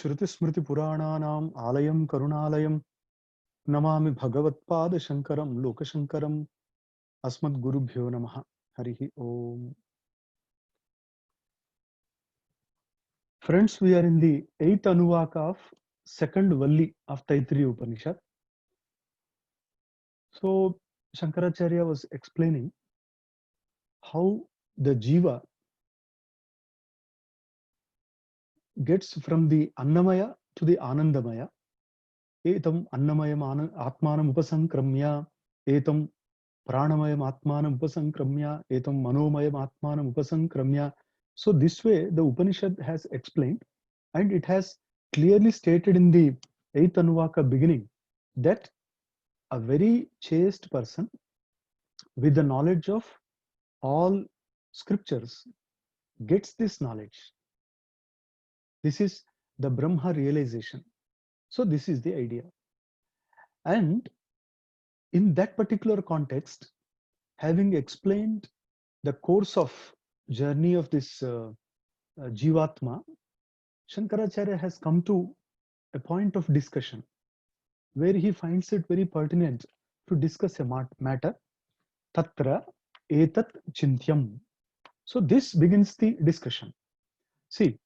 श्रुतिस्मृतिपुराणानाम् आलयं करुणालयं नमामि भगवत्पादशङ्करं लोकशङ्करम् अस्मद्गुरुभ्यो नमः। हरिः ओम. Friends, we are in the 8th Anuvaka of second Valli of Taittiriya Upanishad. So Shankaracharya was explaining how the jiva gets from the Annamaya to the Anandamaya. Etam Annamayam Atmanam Upasankramya, Etam Pranamayam Atmanam Upasankramya, Etam Manomayam Atmanam Upasankramya. So this way the Upanishad has explained, and it has clearly stated in the 8th Anuvaka beginning that a very chaste person with the knowledge of all scriptures gets this knowledge. This is the Brahma realization. So this is the idea. And in that particular context, having explained the course of journey of this Jivatma, Shankaracharya has come to a point of discussion where he finds it very pertinent to discuss a matter. Tatra etat chintyam. So this begins the discussion. See,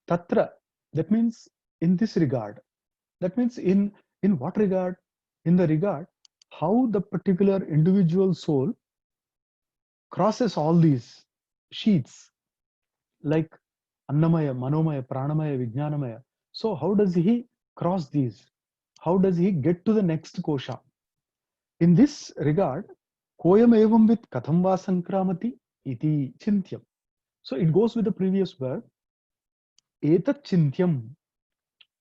tatra, that means in this regard. That means in what regard? In the regard how the particular individual soul crosses all these sheets like Annamaya, Manomaya, Pranamaya, Vijnanamaya. So how does he cross these? How does he get to the next kosha? In this regard, koyam evam with katham va sankramati iti chintyam. So it goes with the previous verb, etat chintyam.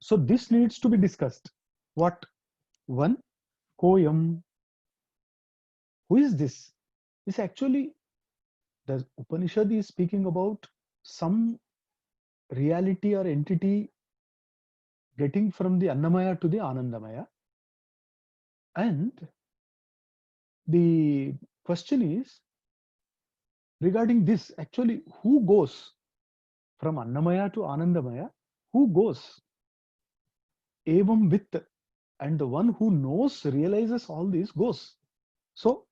So this needs to be discussed. What? One, koyam. Who is this? This actually, the Upanishad is speaking about some reality or entity getting from the Annamaya to the Anandamaya. And the question is regarding this, actually, who goes from Annamaya to Anandamaya? Who goes? Evam with, and the one who knows, realizes all this goes. So,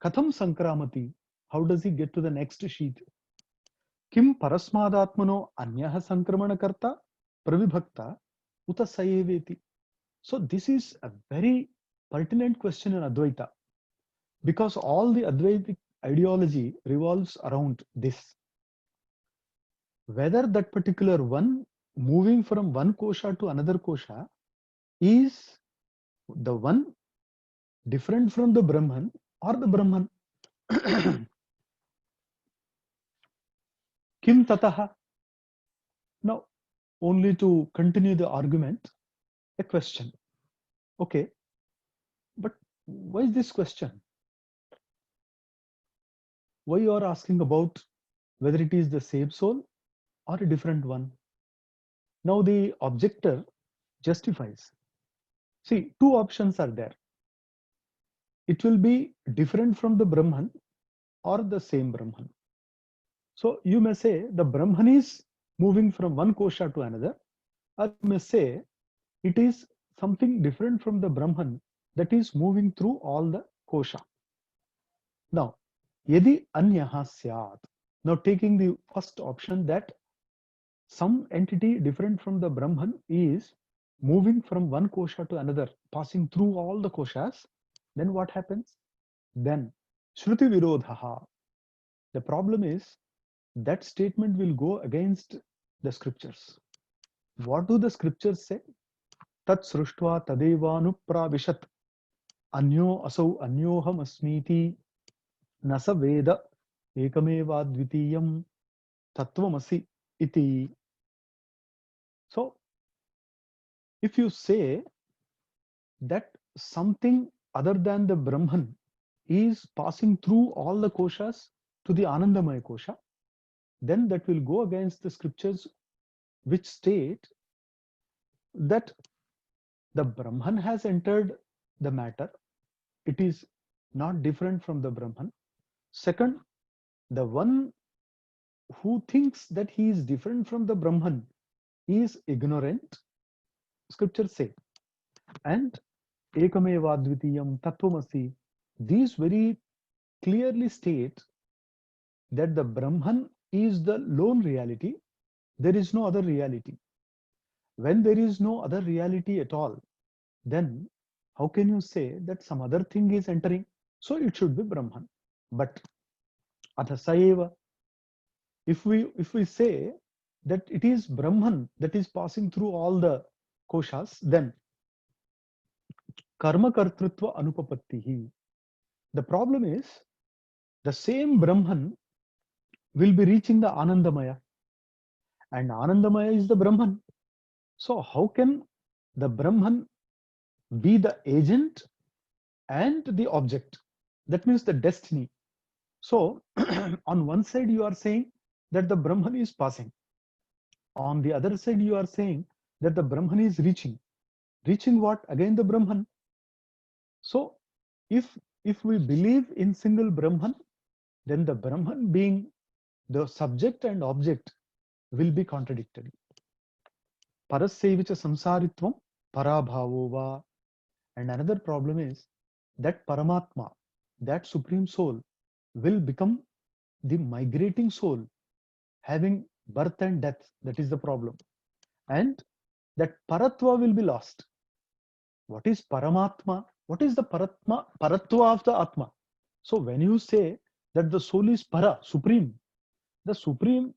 Katham Sankramati, how does he get to the next sheet? Kim Parasmadatmano Anyaha Sankramakarta Pravibhakta Uta Sayeveti. So, this is a very pertinent question in Advaita, because all the Advaitic ideology revolves around this. Whether that particular one moving from one kosha to another kosha is the one different from the Brahman or the Brahman. Kim tataha? Now, only to continue the argument, a question. Okay, but why is this question? Why you are asking about whether it is the same soul or a different one? Now the objector justifies. See, two options are there. It will be different from the Brahman or the same Brahman. So you may say the Brahman is moving from one kosha to another, or you may say it is something different from the Brahman that is moving through all the kosha. Now, yadi anyaha syat. Now taking the first option that some entity different from the Brahman is moving from one kosha to another, passing through all the koshas, then what happens? Then Shruti Virodhaha. The problem is that statement will go against the scriptures. What do the scriptures say? Tat sruštva tadevanupravishat anyo asau anyoham asmiti nasa veda ekameva dvitiyam tattvamasi iti. So if you say that something other than the Brahman is passing through all the koshas to the Anandamaya kosha, then that will go against the scriptures which state that the Brahman has entered the matter. It is not different from the Brahman. Second, the one who thinks that he is different from the Brahman is ignorant scriptures say. And Ekameva Dvitiyam Tattvamasi, these very clearly state that the Brahman is the lone reality. There is no other reality. When there is no other reality at all, then how can you say that some other thing is entering? So it should be Brahman. But Atha if we say that it is Brahman that is passing through all the koshas, then karma kartrutva anupapattihi. The problem is the same Brahman will be reaching the Anandamaya, and Anandamaya is the Brahman. So how can the Brahman be the agent and the object? That means the destiny. So on one side you are saying that the Brahman is passing. On the other side you are saying that the Brahman is reaching. Reaching what? Again the Brahman. So if we believe in single Brahman, then the Brahman being the subject and object will be contradictory. Parassevicha samsaritvam parabhavova. And another problem is that Paramatma, that supreme soul, will become the migrating soul, having birth and death. That is the problem. And that Paratva will be lost. What is Paramatma? What is the Paratva of the Atma? So when you say that the soul is Para, supreme, the supreme,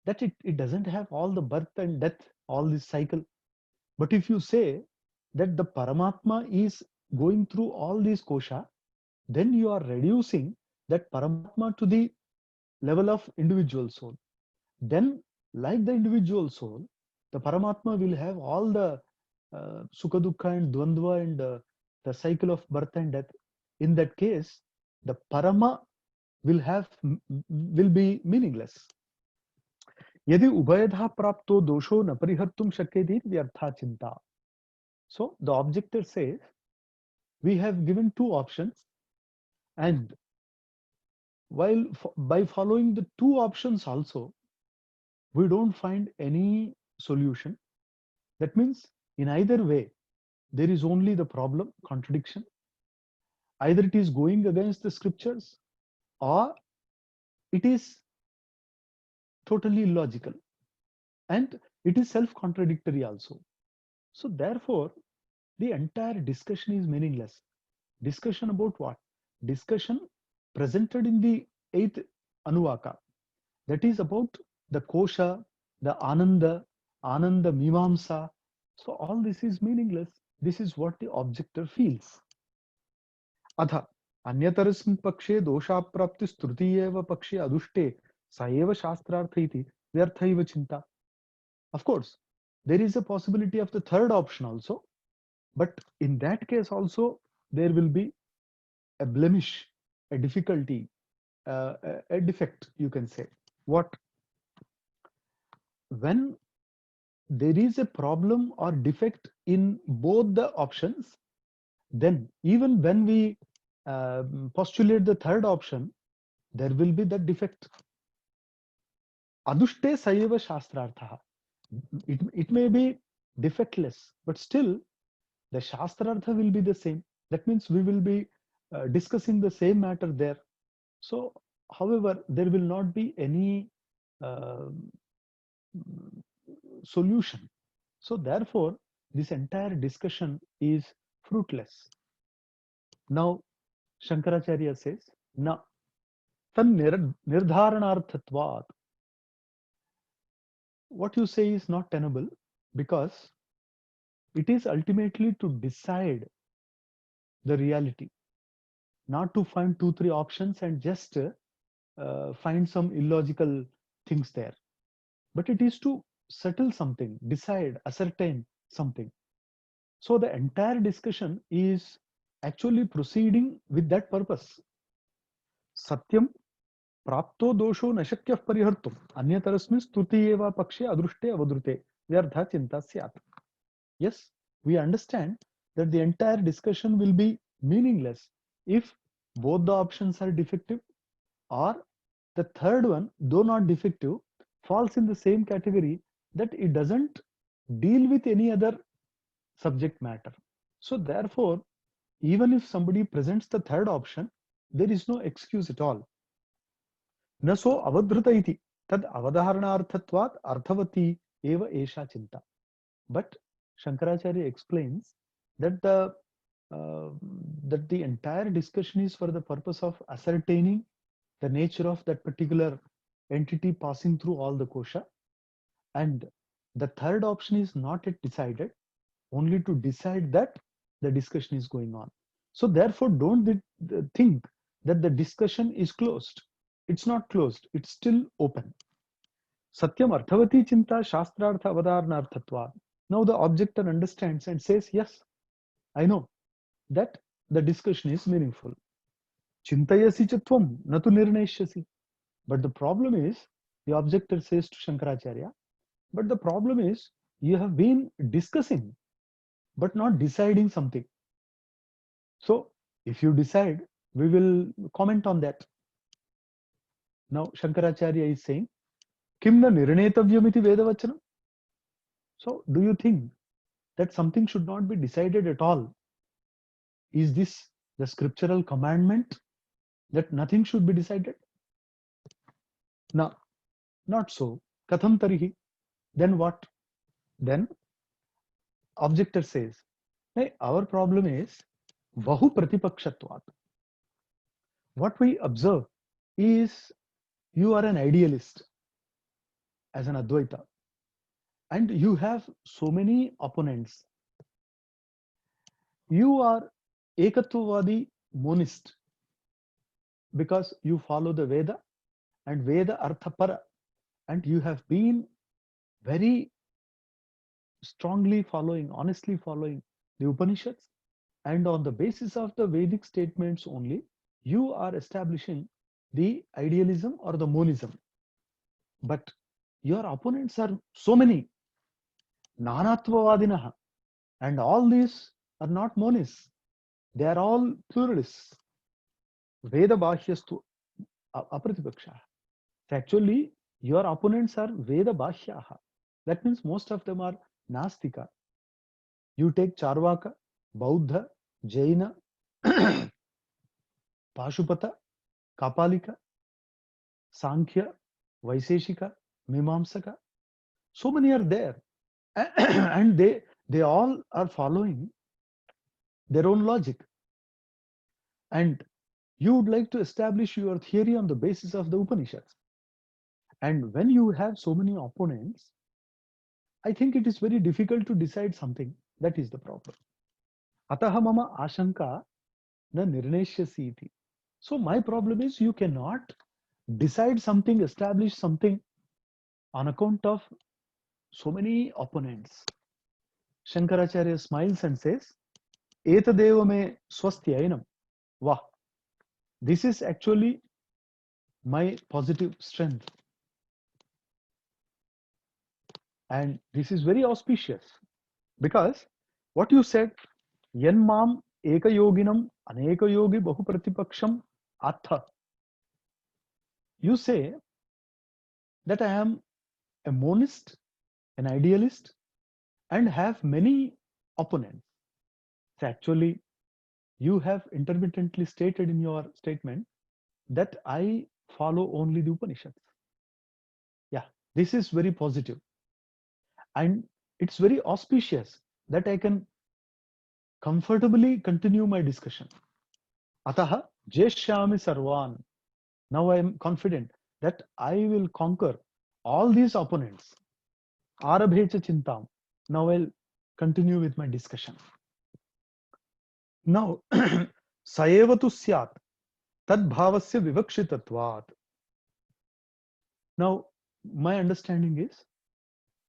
that it doesn't have all the birth and death, all this cycle. But if you say that the Paramatma is going through all these kosha, then you are reducing that Paramatma to the level of individual soul. Then, like the individual soul, the Paramatma will have all the Sukha Dukkha and Dvandva and the cycle of birth and death. In that case, the Parama will be meaningless. Yadi ubhayadha prapto dosho na parihartum shakyati vyartha chinta. So the objector says, we have given two options, and while by following the two options also, we don't find any solution. That means in either way, there is only the problem, contradiction. Either it is going against the scriptures or it is totally illogical, and it is self-contradictory also. So therefore, the entire discussion is meaningless. Discussion about what? Discussion presented in the 8th Anuvaka. That is about the kosha, the ananda, ananda mimamsa. So all this is meaningless. This is what the objector feels. Atha अन्यतरस्मिन् पक्षे दोषाप्राप्तिस् तृतीयेव पक्षे अदुष्टे स एव शास्त्रार्थ इति व्यर्थैव चिन्ता. Of course, there is a possibility of the third option also, but in that case also there will be a blemish, a difficulty, a defect, you can say. What? When there is a problem or defect in both the options, then even when we postulate the third option, there will be that defect. Adushte sayeva shastrartha. It may be defectless, but still the shastrartha will be the same. That means we will be discussing the same matter there. So, however, there will not be any solution. So therefore, this entire discussion is fruitless. Now, Shankaracharya says, na tan nirdharanarthatvat. What you say is not tenable, because it is ultimately to decide the reality, not to find 2-3 options and just find some illogical things there. But it is to settle something, decide, ascertain something. So the entire discussion is actually proceeding with that purpose. Satyam prapto dosho nashakyah parihartum anyatarasmin stutiyeva pakshe adrushte avadrute vyartha chinta syat. Yes, we understand that the entire discussion will be meaningless if both the options are defective, or the third one, though not defective, falls in the same category, that it doesn't deal with any other subject matter. So therefore, even if somebody presents the third option, there is no excuse at all. न सो अवधृत इति तद अवधारणार्थत्वात् अर्थवती एव एषा चिंता. But Shankaracharya explains that uh, the entire discussion is for the purpose of ascertaining the nature of that particular entity passing through all the kosha, and the third option is not yet decided, only to decide that the discussion is going on. So therefore, don't think that the discussion is closed. It's not closed, it's still open. Satyam arthavati chinta shastrartha avadarnarthatva. Now the objector understands and says, yes, I know that the discussion is meaningful. Chintayasi chatvam natu nirnayashyasi. But the problem is, the objector says to Shankaracharya, but the problem is, you have been discussing, but not deciding something. So if you decide, we will comment on that. Now Shankaracharya is saying, Kimna nirnetavyamiti vedavachanam. So do you think that something should not be decided at all? Is this the scriptural commandment that nothing should be decided? No, not so. Katham tarihi. Then what? Then objector says, hey, our problem is Vahu Pratipakshatvat. What we observe is you are an idealist as an Advaita, and you have so many opponents. You are Ekatvavadi monist because you follow the Veda and Veda Arthapara, and you have been very strongly following, honestly following the Upanishads, and on the basis of the Vedic statements only, you are establishing the idealism or the monism. But your opponents are so many, Nanatvavadinaha, and all these are not monists. They are all pluralists. Veda Bhashyastu Apratipaksha. Actually, your opponents are Veda Bhashyaha. That means most of them are Nastika. You take Charvaka, Bauddha, Jaina, Pashupata, Kapalika, Sankhya, Vaiseshika, Mimamsaka. So many are there. And they all are following their own logic. And you would like to establish your theory on the basis of the Upanishads. And when you have so many opponents, I think it is very difficult to decide something. That is the problem. Ataha mama ashanka na nirneshyasi iti. So my problem is you cannot decide something, establish something on account of so many opponents. Shankaracharya smiles and says, Etadeva me swastyayanam. Wow, this is actually my positive strength. And this is very auspicious because what you said, Yanmam ekayoginam anekayogi bahupratipaksham atha. You say that I am a monist, an idealist, and have many opponents. So actually, you have intermittently stated in your statement that I follow only the Upanishads. Yeah, this is very positive. And it's very auspicious that I can comfortably continue my discussion. Ataha jeshyami sarvan. Now I am confident that I will conquer all these opponents. Arabhecha chintam. Now I'll continue with my discussion. Now, sayevatu syat tad bhavasya vivakshitatvat. Now, my understanding is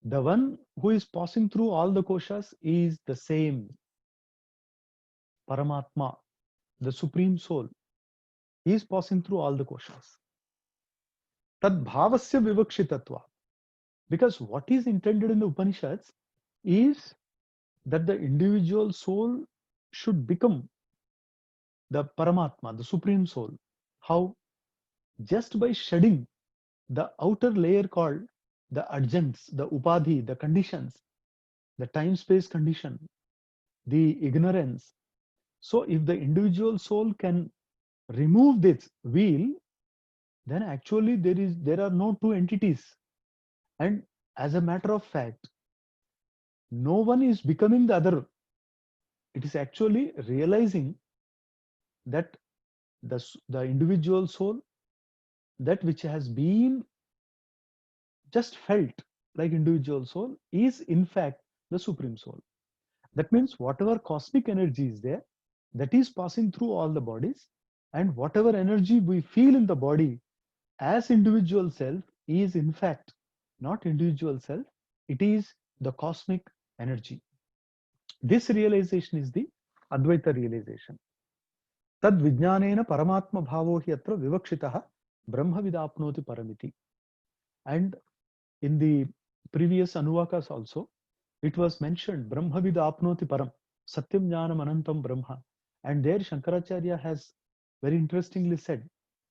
the one who is passing through all the koshas is the same Paramatma, the Supreme Soul. He is passing through all the koshas. Tad bhavasya vivakshitatva. Because what is intended in the Upanishads is that the individual soul should become the Paramatma, the Supreme Soul. How? Just by shedding the outer layer called the adjuncts, the upadhi, the conditions, the time-space condition, the ignorance. So if the individual soul can remove this wheel, then actually there are no two entities. And as a matter of fact, no one is becoming the other. It is actually realizing that the individual soul, that which has been just felt like individual soul, is in fact the supreme soul. That means whatever cosmic energy is there, that is passing through all the bodies, and whatever energy we feel in the body as individual self is in fact not individual self, it is the cosmic energy. This realization is the Advaita realization. Tad vijnanena paramatma bhavo hi atra vivakshitah brahma vidapnoti paramiti. And in the previous anuvakas also, it was mentioned brahma vidapnoti param, satyam jnanam anantam brahma. And there Shankaracharya has very interestingly said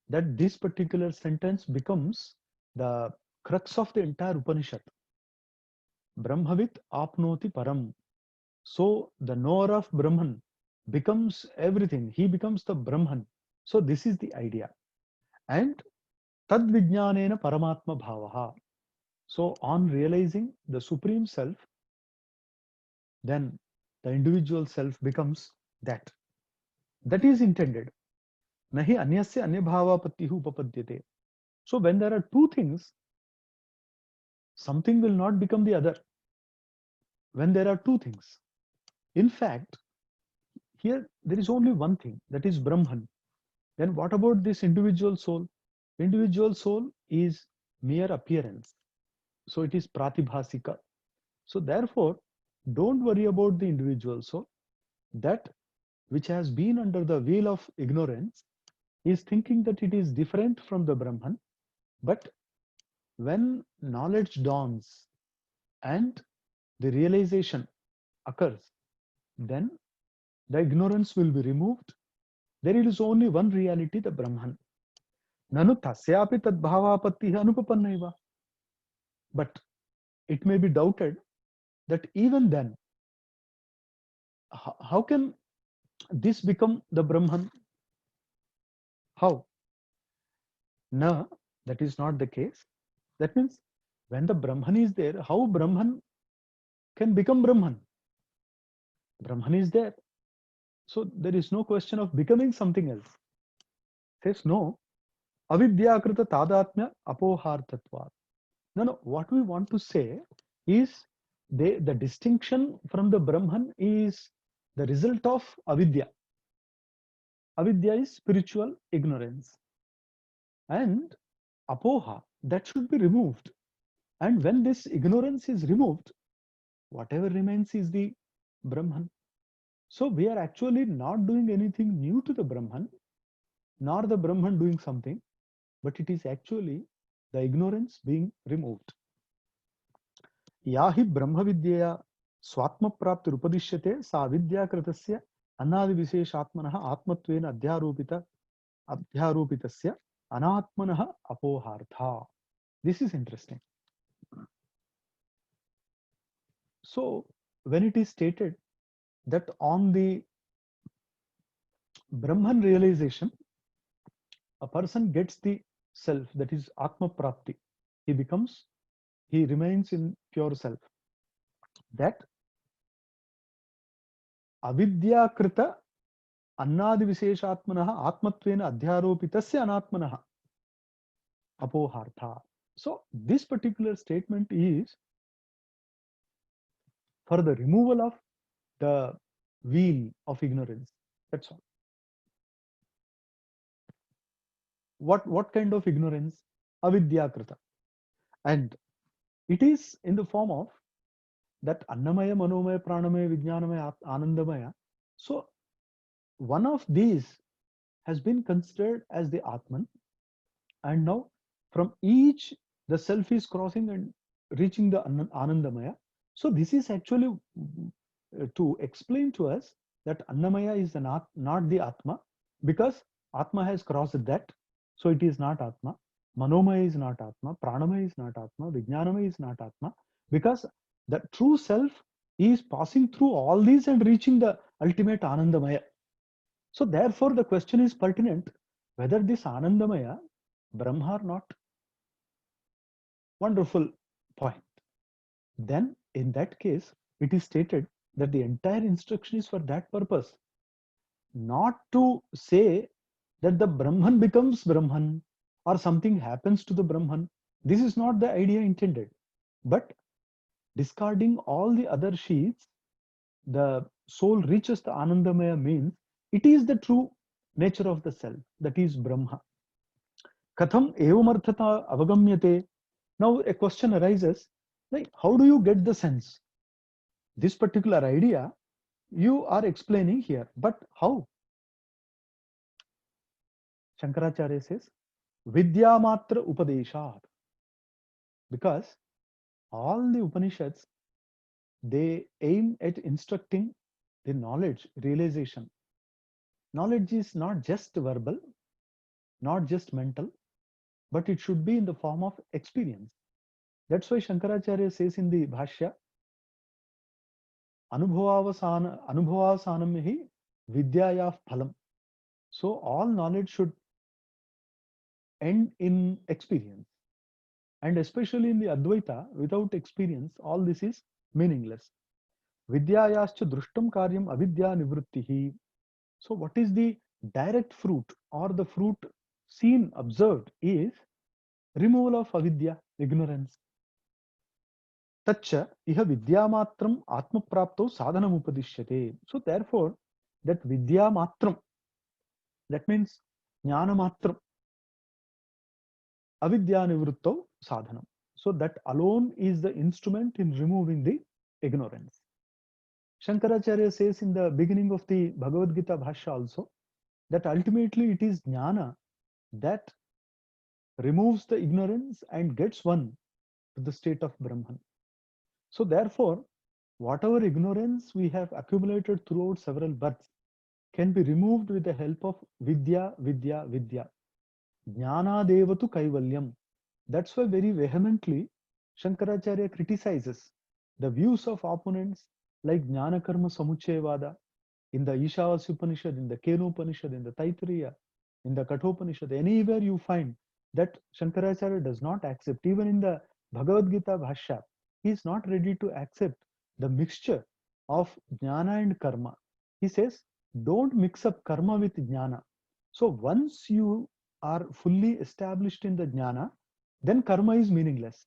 that this particular sentence becomes the crux of the entire Upanishad. Brahmavid apnoti param. So the knower of Brahman becomes everything. He becomes the Brahman. So this is the idea. And tad vijnanena paramatma bhavaha. So on realizing the supreme self, then the individual self becomes that. That is intended. Nahi anyasya anyabhavapattihu upapadyate. So when there are two things, something will not become the other. When there are two things. In fact, here there is only one thing, that is Brahman. Then what about this individual soul? Individual soul is mere appearance. So it is pratibhasika. So therefore, don't worry about the individual soul. That which has been under the veil of ignorance is thinking that it is different from the Brahman. But when knowledge dawns and the realization occurs, then the ignorance will be removed. There is only one reality, the Brahman. Nanu tasyapi tadbhavapattiha anupapannaiva. But it may be doubted that even then, how can this become the Brahman? How? No, that is not the case. That means when the Brahman is there, how Brahman can become Brahman? Brahman is there. So there is no question of becoming something else. Says no. Avidyakrita tadatmya apohartatvat. No. What we want to say is the distinction from the Brahman is the result of avidya. Avidya is spiritual ignorance. And apoha, that should be removed. And when this ignorance is removed, whatever remains is the Brahman. So we are actually not doing anything new to the Brahman, nor the Brahman doing something, but it is actually the ignorance being removed. Yahi Brahma Vidyaya Swatma Prapti Upadishyate Sa Vidya Kritasya Anadi Visheshatmanaha Atmatvena Adhyaropitasya Anatmanaha Apohartha. This is interesting. So when it is stated that on the Brahman realization, a person gets the self, that is Atma Prapti. He remains in pure self. That avidyakrita annadi visheshatmanaha atmatvena adhyaropitasya anatmanaha apohartha. So this particular statement is for the removal of the wheel of ignorance. That's all. What kind of ignorance? Avidyakrita. And it is in the form of that Annamaya, Manomaya, Pranamaya, Vijnanamaya, Anandamaya. So one of these has been considered as the Atman. And now from each, the self is crossing and reaching the Anandamaya. So this is actually to explain to us that Annamaya is not the Atma, because Atma has crossed that. So it is not Atma. Manomaya is not Atma. Pranamaya is not Atma. Vijnanamaya is not Atma. Because the true self He is passing through all these and reaching the ultimate Anandamaya. So therefore the question is pertinent, whether this Anandamaya Brahma or not. Wonderful point. Then in that case, it is stated that the entire instruction is for that purpose, not to say that the Brahman becomes Brahman or something happens to the Brahman. This is not the idea intended. But discarding all the other sheets, the soul reaches the Anandamaya means it is the true nature of the self, that is Brahma. Katham evamarthata avagamyate. Now a question arises, like how do you get the sense? This particular idea you are explaining here, but how? Shankaracharya says, Vidyamatra Upadeshat. Because all the Upanishads, they aim at instructing the knowledge, realization. Knowledge is not just verbal, not just mental, but it should be in the form of experience. That's why Shankaracharya says in the Bhashya, Anubhavasanam hi vidyaya phalam. So all knowledge should end in experience. And especially in the Advaita, without experience, all this is meaningless. Vidyayascha drushtam karyam avidya nivrittihi. So what is the direct fruit or the fruit seen, observed is removal of avidya, ignorance. Tacha iha vidyamatram atmaprapto sadhanam upadishyate. So therefore, that vidyamatram, that means jnana matram, avidya nivritto sadhanam. So that alone is the instrument in removing the ignorance. Shankaracharya says in the beginning of the Bhagavad Gita Bhashya also that ultimately it is jnana that removes the ignorance and gets one to the state of Brahman. So therefore, whatever ignorance we have accumulated throughout several births can be removed with the help of Vidya, Vidya, Vidya. Jnana devatu kaivalyam. That's why very vehemently Shankaracharya criticizes the views of opponents like Jnana Karma Samuchayavada in the Ishavasya Upanishad, in the Kenu Upanishad, in the Taittiriya, in the Kathopanishad, anywhere you find that Shankaracharya does not accept, even in the Bhagavad Gita Bhashya, he is not ready to accept the mixture of jnana and karma. He says, don't mix up karma with jnana. So once you are fully established in the jnana, then karma is meaningless.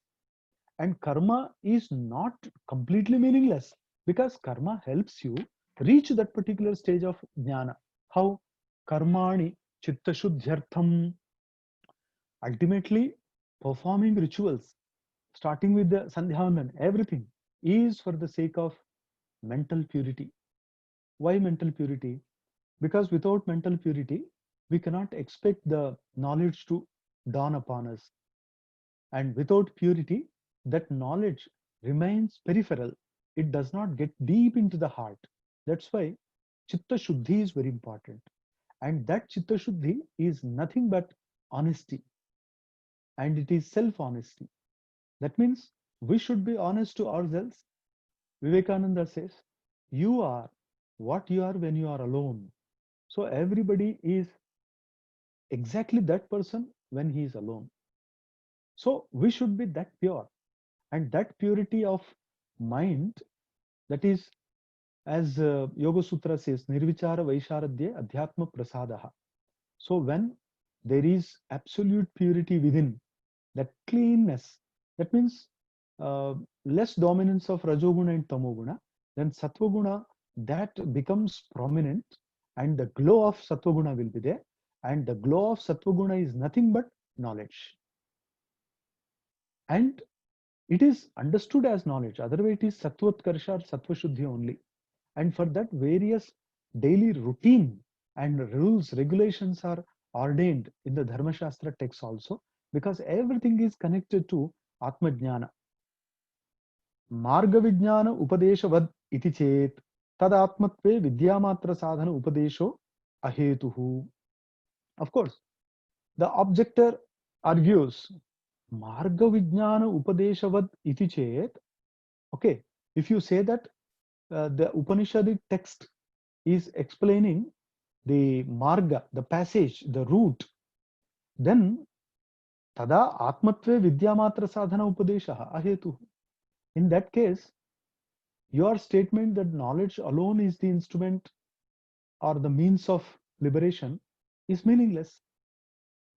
And karma is not completely meaningless because karma helps you reach that particular stage of jnana. How? Karmani chitta shuddhyartham. Ultimately, performing rituals, starting with the Sandhyavandan, everything is for the sake of mental purity. Why mental purity? Because without mental purity, we cannot expect the knowledge to dawn upon us. And without purity, that knowledge remains peripheral. It does not get deep into the heart. That's why Chitta Shuddhi is very important. And that Chitta Shuddhi is nothing but honesty. And it is self-honesty. That means we should be honest to ourselves. Vivekananda says, you are what you are when you are alone. So everybody is exactly that person when he is alone. So we should be that pure. And that purity of mind, that is, as Yoga Sutra says, Nirvichara Vaisharadhya Adhyatma Prasadaha. So when there is absolute purity within, that cleanness, that means less dominance of Rajoguna and Tamoguna, then Satvaguna, that becomes prominent and the glow of Satvaguna will be there. And the glow of Satvaguna is nothing but knowledge. And it is understood as knowledge. Otherwise, it is Sattvatkarsha or Sattvashuddhi only. And for that, various daily routine and rules, regulations are ordained in the Dharma Shastra texts also, because everything is connected to Atma Jnana. Marga Vijnana Upadeshavad iti chet tadatmatve vidyamatra sadhana upadesho ahetuhu. Of course, the objector argues Marga Vijnana Upadeshavad iti chet. Okay, if you say that the Upanishadic text is explaining the marga, the passage, the route, then tada atmatve vidyamatra sadhana upadesha ahetu. In that case, your statement that knowledge alone is the instrument or the means of liberation is meaningless,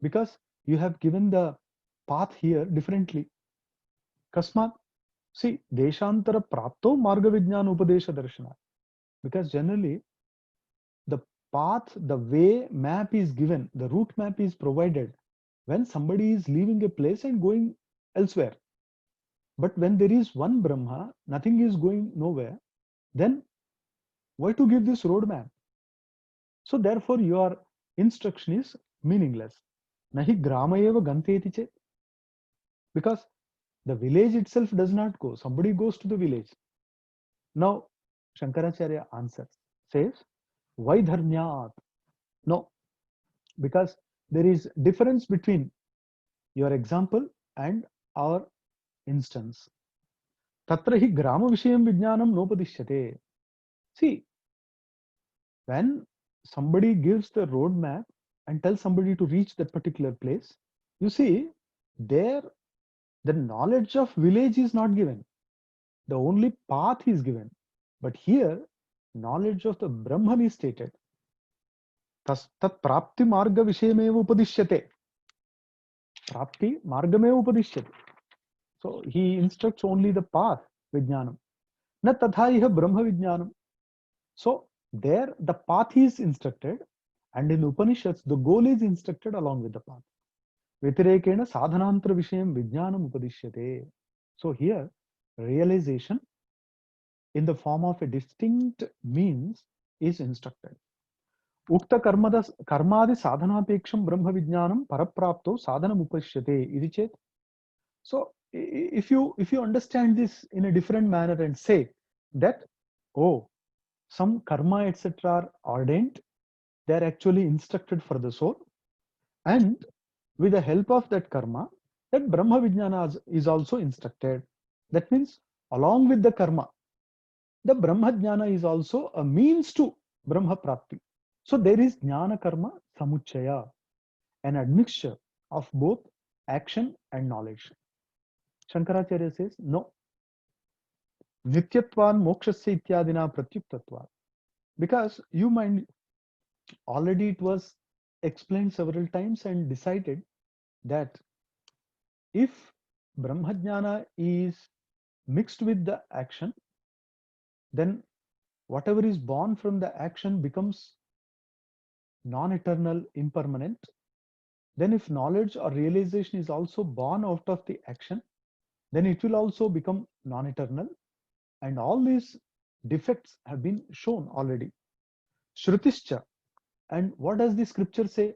because you have given the path here differently. Kasmat, see, Deshantara Prapto Marga Vijnana Upadesha Darshana. Because generally, the path, the way map is given, the route map is provided when somebody is leaving a place and going elsewhere. But when there is one Brahma, nothing is going nowhere, then why to give this road map? So therefore, your instruction is meaningless. Nahi grama eva ganteti chet. Because the village itself does not go, somebody goes to the village. Now, Shankaracharya answers, says, why dharmyat? No, because there is difference between your example and our instance. Tatra hi grama vishayam vijnanam nopadishyate. See, when somebody gives the road map and tells somebody to reach that particular place, you see, there the knowledge of village is not given. The only path is given. But here, knowledge of the Brahman is stated. Tat prapti marga vishayameva upadishyate. Prapti margameva upadishyate. So he instructs only the path, vijnanam. Na tatha iha brahma vijnanam. So there the path is instructed, and in Upanishads the goal is instructed along with the path. Vitirekena sadhanantara vishayam vijnanam upadishyate. So here realization in the form of a distinct means is instructed. Ukta karmadi sadhanapeksham brahma vijnanam paraprapto sadhanam upashyate. Idi chet. So if you understand this in a different manner and say that, oh, some karma etc. are ordained, they are actually instructed for the soul, and with the help of that karma, that Brahma Vijnana is also instructed. That means along with the karma, the Brahma Jnana is also a means to Brahma Prapti. So there is Jnana Karma Samuchaya, an admixture of both action and knowledge. Shankaracharya says, no. Nityatvan mokshasya ityadina pratyuktatvat. Because you mind, already it was explained several times and decided that if Brahmajnana is mixed with the action, then whatever is born from the action becomes non-eternal, impermanent. Then if knowledge or realization is also born out of the action, then it will also become non-eternal. And all these defects have been shown already. Shrutischa. And what does the scripture say?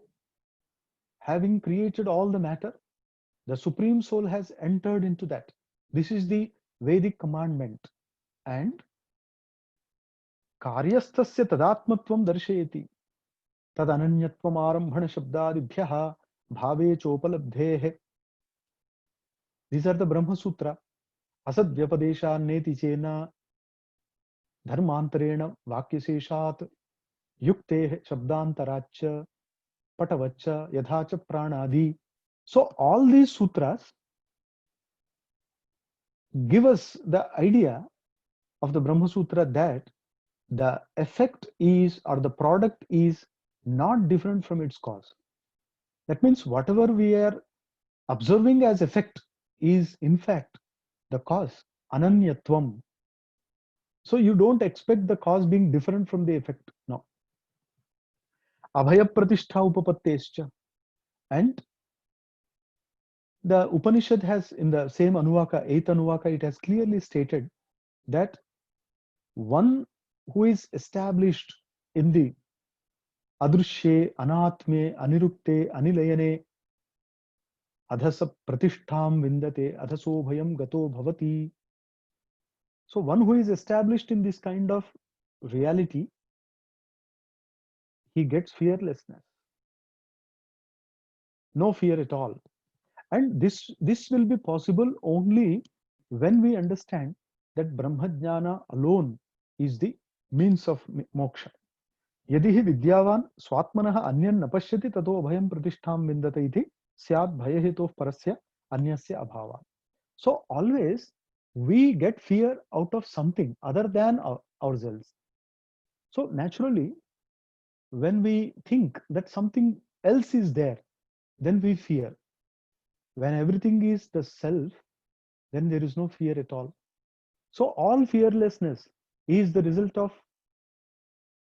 Having created all the matter, the Supreme Soul has entered into that. This is the Vedic commandment. And karyastasya tadatmatvam darshayati. Tad ananyatvam arambhana shabdadibhyaha bhave chopalabdhehe. These are the Brahma Sutra. Asad vyapadesha neti chena dharmantarena vakyaseshat yukte shabdantaracha patavacha yadhacha pranadi. So all these sutras give us the idea of the Brahma Sutra that the effect is, or the product is, not different from its cause. That means whatever we are observing as effect is in fact the cause, ananyatvam. So you don't expect the cause being different from the effect. No. Abhaya pratishtha upapattescha. And the Upanishad has, in the same Anuvaka, 8th Anuvaka, it has clearly stated that one who is established in the adrushye, anatme, anirukte, anilayane, adhasa pratishtham vindate, adhaso bhayam gato bhavati. So one who is established in this kind of reality, he gets fearlessness. No fear at all. And this will be possible only when we understand that Brahmajnana alone is the means of moksha. यदि हि विद्यावान स्वात्मनः अन्यं न पश्यति ततो भयं प्रतिष्ठां विन्दते इति स्यात् भयहेतुः परस्य अन्यस्य अभावात्. So always we get fear out of something other than ourselves. So naturally, when we think that something else is there, then we fear. When everything is the self, then there is no fear at all. So all fearlessness is the result of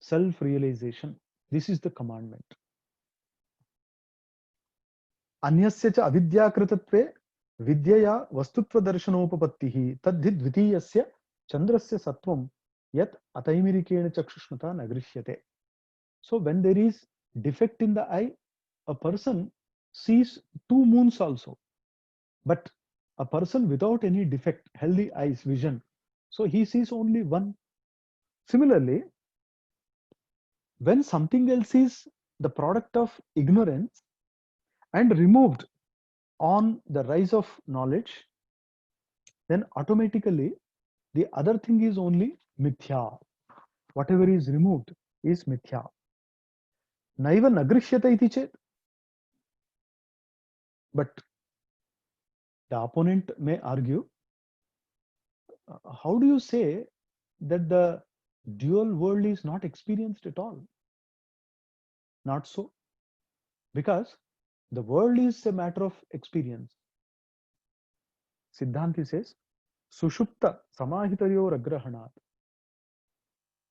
self-realization. This is the commandment. अन्यस्य च अविद्याकृतत्वे विद्यया वस्तुत्वदर्शनोपपत्तिः तद्धि द्वितीयस्य चन्द्रस्य सत्वं यत् अतैमिरिकेण चक्षुष्मता न गृह्यते. So when there is defect in the eye, a person sees two moons also. But a person without any defect, healthy eyes, vision, so he sees only one. Similarly, when something else is the product of ignorance and removed on the rise of knowledge, then automatically the other thing is only mithya. Whatever is removed is mithya. Naiva nagrishyata iti chet. But the opponent may argue, how do you say that the dual world is not experienced at all? Not so. Because the world is a matter of experience. Siddhanti says, Sushupta samahitayor agrahanat.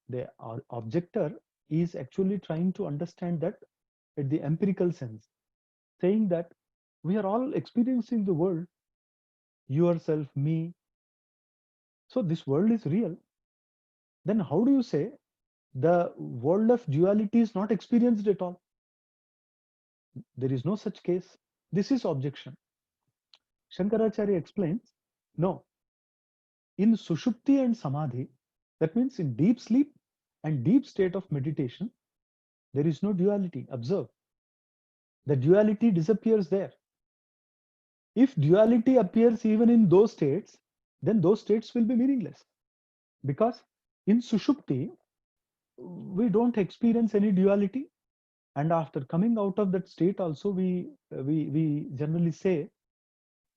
The objector is actually trying to understand that at the empirical sense, saying that we are all experiencing the world, yourself, me. So this world is real. Then how do you say the world of duality is not experienced at all? There is no such case. This is objection. Shankaracharya explains, no. In Sushupti and Samadhi, that means in deep sleep and deep state of meditation, there is no duality. Observe. The duality disappears there. If duality appears even in those states, then those states will be meaningless. Because in Sushupti, we don't experience any duality. And after coming out of that state also, we generally say,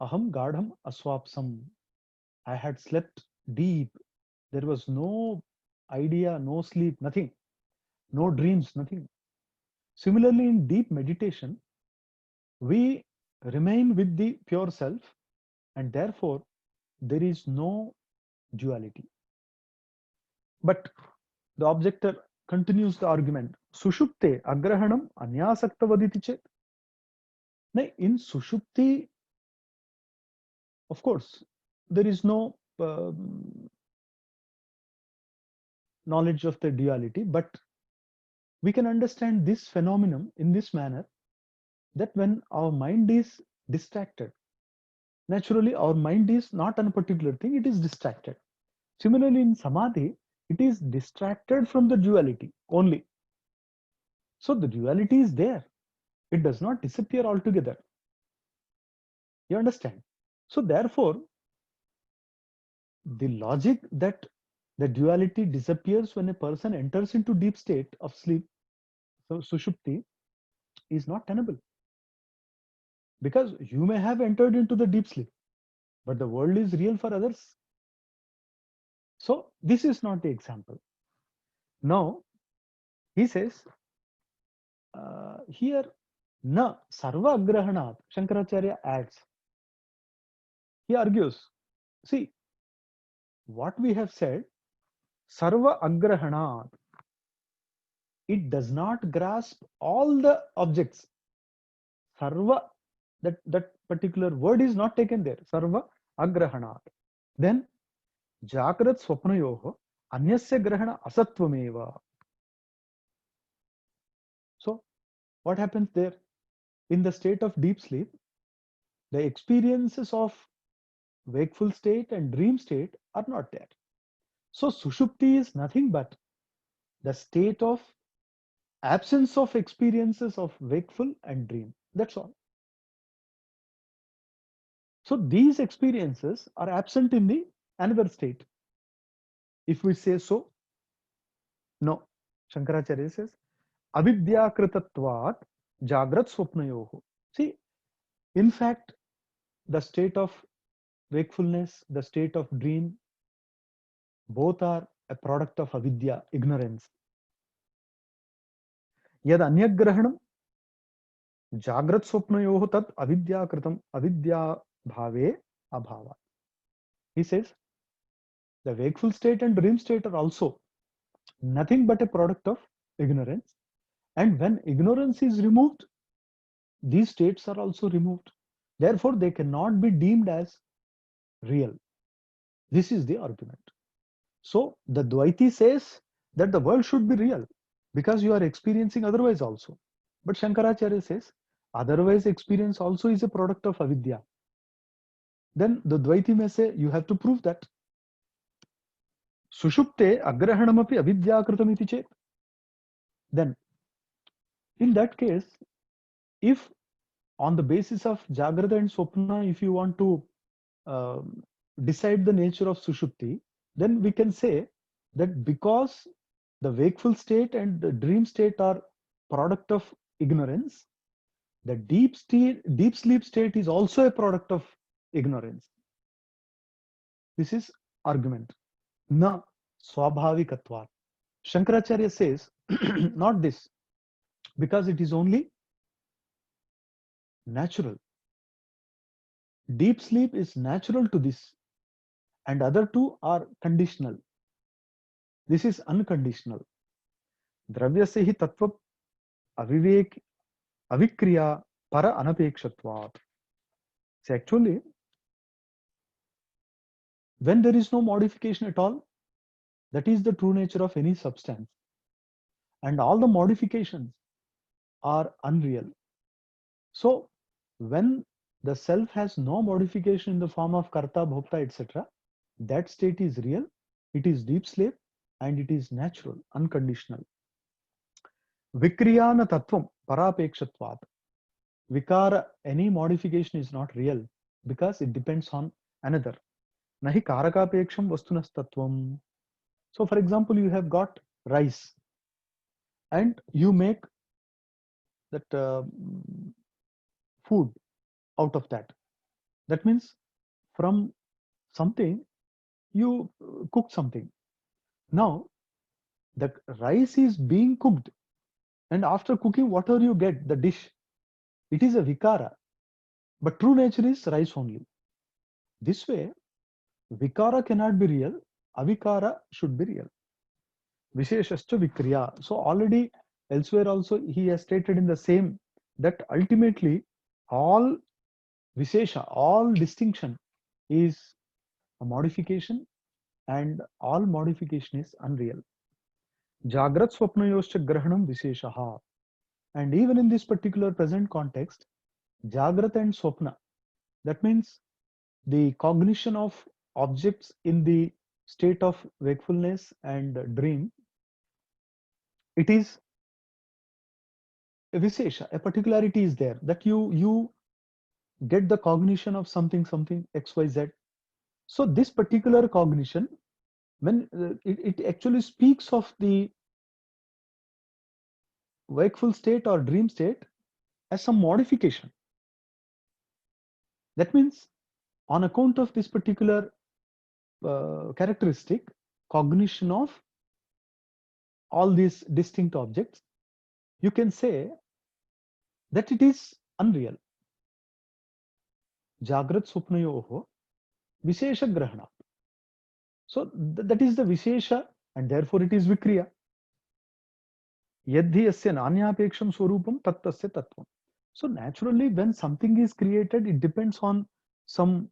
Aham Gadham Aswapsam. I had slept deep. There was no idea, no sleep, nothing, no dreams, nothing. Similarly, in deep meditation, we remain with the pure self, and therefore there is no duality. But the objector continues the argument. Sushupte agrahanam anyasaktavaditi chet. Now, in Sushupti, of course, there is no knowledge of the duality, but we can understand this phenomenon in this manner, that when our mind is distracted, naturally our mind is not on a particular thing, it is distracted. Similarly, in Samadhi, it is distracted from the duality only. So the duality is there. It does not disappear altogether. You understand? So therefore, the logic that the duality disappears when a person enters into deep state of sleep, so Sushupti, is not tenable. Because you may have entered into the deep sleep, but the world is real for others. So this is not the example. Now, he says, here, na sarva agrahanat, Shankaracharya adds. He argues, see, what we have said, sarva agrahanat, it does not grasp all the objects. Sarva, that particular word is not taken there. Sarva agrahanat. Then, Jakrat swapnayoho anyasya grahana asatvameva. So, what happens there? In the state of deep sleep, the experiences of wakeful state and dream state are not there. So, Sushupti is nothing but the state of absence of experiences of wakeful and dream. That's all. So these experiences are absent in the another state. If we say so, No. Shankaracharya says, avidyakritattvat jagrat swapnayoho. See, in fact, the state of wakefulness, the state of dream, both are a product of avidya, ignorance. Yad anyagrahanam jagrat swapnayoho tat avidyakritam avidya bhave abhava. He says, the wakeful state and dream state are also nothing but a product of ignorance. And when ignorance is removed, these states are also removed. Therefore, they cannot be deemed as real. This is the argument. So the Dvaiti says that the world should be real because you are experiencing otherwise also. But Shankaracharya says otherwise experience also is a product of avidya. Then the Dvaiti may say you have to prove that. Sushupte agrahanamapi avidyakritam iti chet. Then in that case, if on the basis of Jagrata and Swapna, if you want to uh, decide the nature of Sushupti, then we can say that because the wakeful state and the dream state are product of ignorance, the deep sleep state is also a product of ignorance. This is argument. Na swabhavikatvat. Shankaracharya says not this, because it is only natural. Deep sleep is natural to this, and other two are conditional. This is unconditional. Dravyasya hi tattva avivek avikriya para anapekshatvat. So actually, when there is no modification at all, that is the true nature of any substance. And all the modifications are unreal. So when the self has no modification in the form of karta, bhokta, etc., that state is real, it is deep sleep, and it is natural, unconditional. Vikriyana tattvam parapekshatvat. Vikara, any modification is not real because it depends on another. Nahi karakapeksham vastunastatvam. So for example, you have got rice and you make that food out of that. That means from something you cook something. Now the rice is being cooked, and after cooking, whatever you get, the dish, it is a vikara, but true nature is rice only. This way, vikara cannot be real, avikara should be real. Visheshascha vikriya. So already elsewhere also he has stated in the same that ultimately all vishesha, all distinction is a modification, and all modification is unreal. Jagrat swapnayoscha grahanam visheshaha. And even in this particular present context, Jagrat and Swapna, that means the cognition of objects in the state of wakefulness and dream, it is a Vishesha, a particularity is there that you get the cognition of something, XYZ. So this particular cognition, when it actually speaks of the wakeful state or dream state as some modification. That means on account of this particular characteristic, cognition of all these distinct objects, you can say that it is unreal. Jagrat Supnayoho Vishesha Grahana. So that is the Vishesha, and therefore it is Vikriya. Yadhi asya nanyapeksham swarupam tattasya tattvam. So naturally, when something is created, it depends on some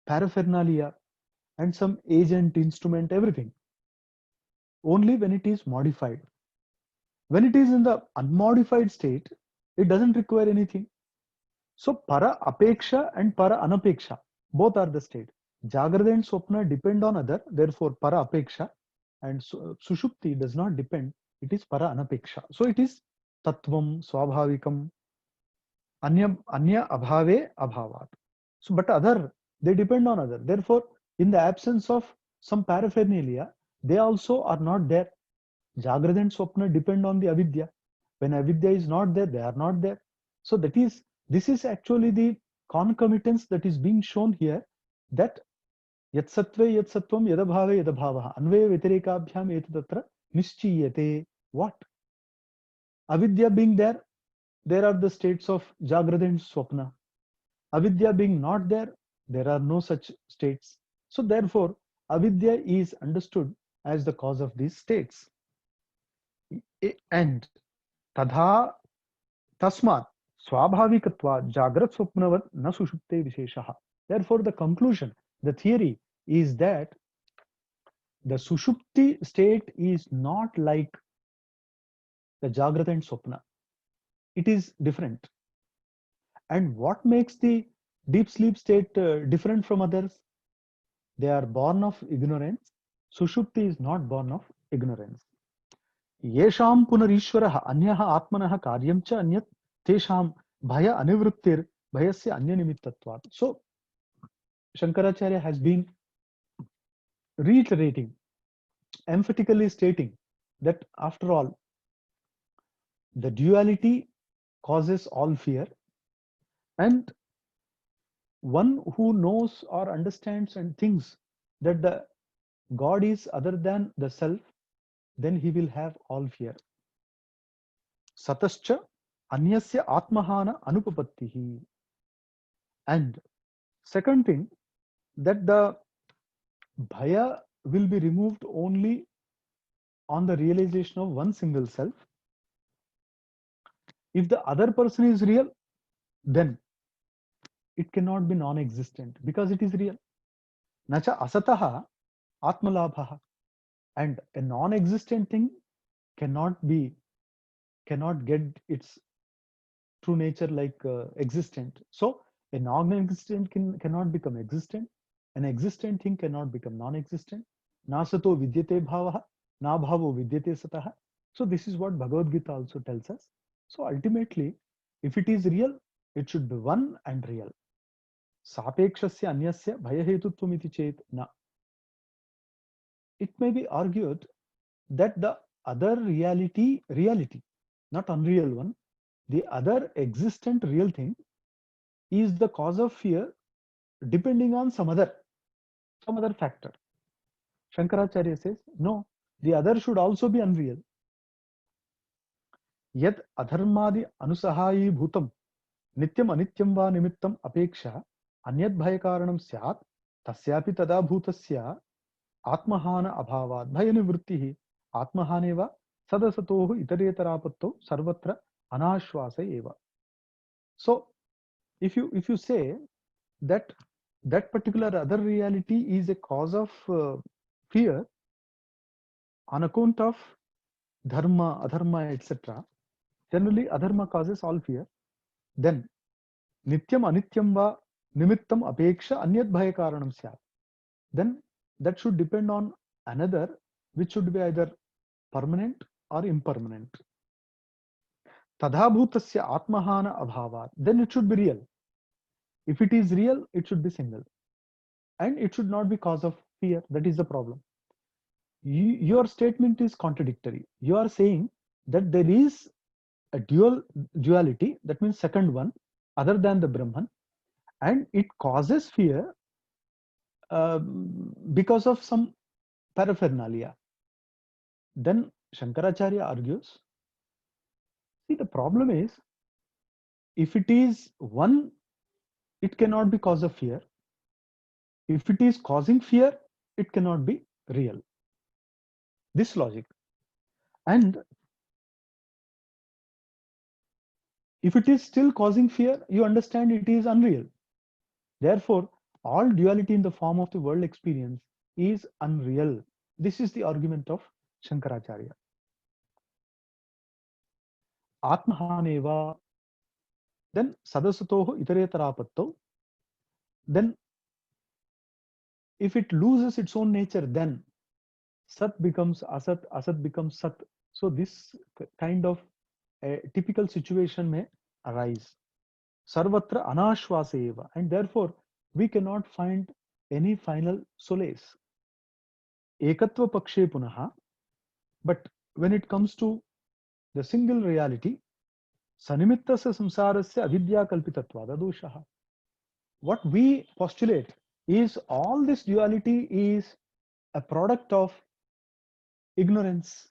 paraphernalia and some agent, instrument, everything. Only when it is modified. When it is in the unmodified state, it doesn't require anything. So para apeksha and para anapeksha, both are the state. Jagrada and Swapna depend on other, therefore para apeksha, and Sushupti does not depend, it is para anapeksha. So it is Tattvam, Swabhavikam, Anya Abhave Abhavat. So but other, they depend on other. Therefore, in the absence of some paraphernalia, they also are not there. Jagrada and Swapna depend on the avidya. When avidya is not there, they are not there. So this is actually the concomitance that is being shown here, that yat sattve yat sattvam yadabhave yadabhavah anvaya vyatirikabhyam etadatra nischiyate. What? Avidya being there, there are the states of Jagrada and Swapna. Avidya being not there, there are no such states. So therefore, avidya is understood as the cause of these states. And तथा तस्मात् स्वाभाविकत्वात् जाग्रत स्वप्नवत् न सुषुप्ते विशेषः. Therefore, the conclusion, the theory is that the sushupti state is not like the jagrata and swapna. It is different. And what makes the deep sleep state different from others? They are born of ignorance. Sushupti is not born of ignorance. येषां पुनरीश्वरः अन्यः आत्मनः कार्यं च अन्यत् तेषां भय अनिवृत्तिर भयस्य अन्यनिमित्तत्वात्. So Shankaracharya has been reiterating, emphatically stating that after all, the duality causes all fear, and one who knows or understands and thinks that the God is other than the self, then he will have all fear. Satascha anyasya atmahana anupapattihi. And second thing, that the bhaya will be removed only on the realization of one single self. If the other person is real, then it cannot be non-existent because it is real. Nacha asataha atmalabhaha. And a non-existent thing cannot get its true nature like existent. So a non-existent cannot become existent. An existent thing cannot become non-existent. Nasato vidyate bhavaha, na bhavo vidyate sataha. So this is what Bhagavad Gita also tells us. So ultimately, if it is real, it should be one and real. Sapekshasya anyasya bhayahetutvam iti chet na. It may be argued that the other reality, not unreal one, the other existent real thing is the cause of fear depending on some other factor. Shankaracharya says, no, the other should also be unreal. Yat adharmadi anusahayi bhutam nityam anityam va nimittam apeksha anyad bhayakaranam syat tasyapi tada bhutasya atmahana abhavat bhayanivrittihi atmahaneva sadasatoh itaretarapatto sarvatra anashvasa eva. So if you say that particular other reality is a cause of fear on account of dharma, adharma, etc. Generally, adharma causes all fear. Then nityam anityam va nimittam apeksha anyad bhaya karanam syat. Then that should depend on another, which should be either permanent or impermanent. Tadhabhutasya atmahana abhavat. Then it should be real. If it is real, it should be single. And it should not be cause of fear. That is the problem. Your statement is contradictory. You are saying that there is a duality, that means second one, other than the Brahman, and it causes fear because of some paraphernalia. Then Shankaracharya argues, see, the problem is, if it is one, it cannot be cause of fear. If it is causing fear, it cannot be real. This logic. And if it is still causing fear, you understand it is unreal. Therefore, all duality in the form of the world experience is unreal. This is the argument of Shankaracharya. Atmahaneva. Then sadasatoh itaretarapatto. Then if it loses its own nature, then sat becomes asat, asat becomes sat. So this kind of a typical situation may arise. Sarvatra anashvasa eva. And therefore, we cannot find any final solace. Ekatva pakshe punaha. But when it comes to the single reality, sanimittasya samsarasya avidya kalpitatva doshaha. What we postulate is all this duality is a product of ignorance,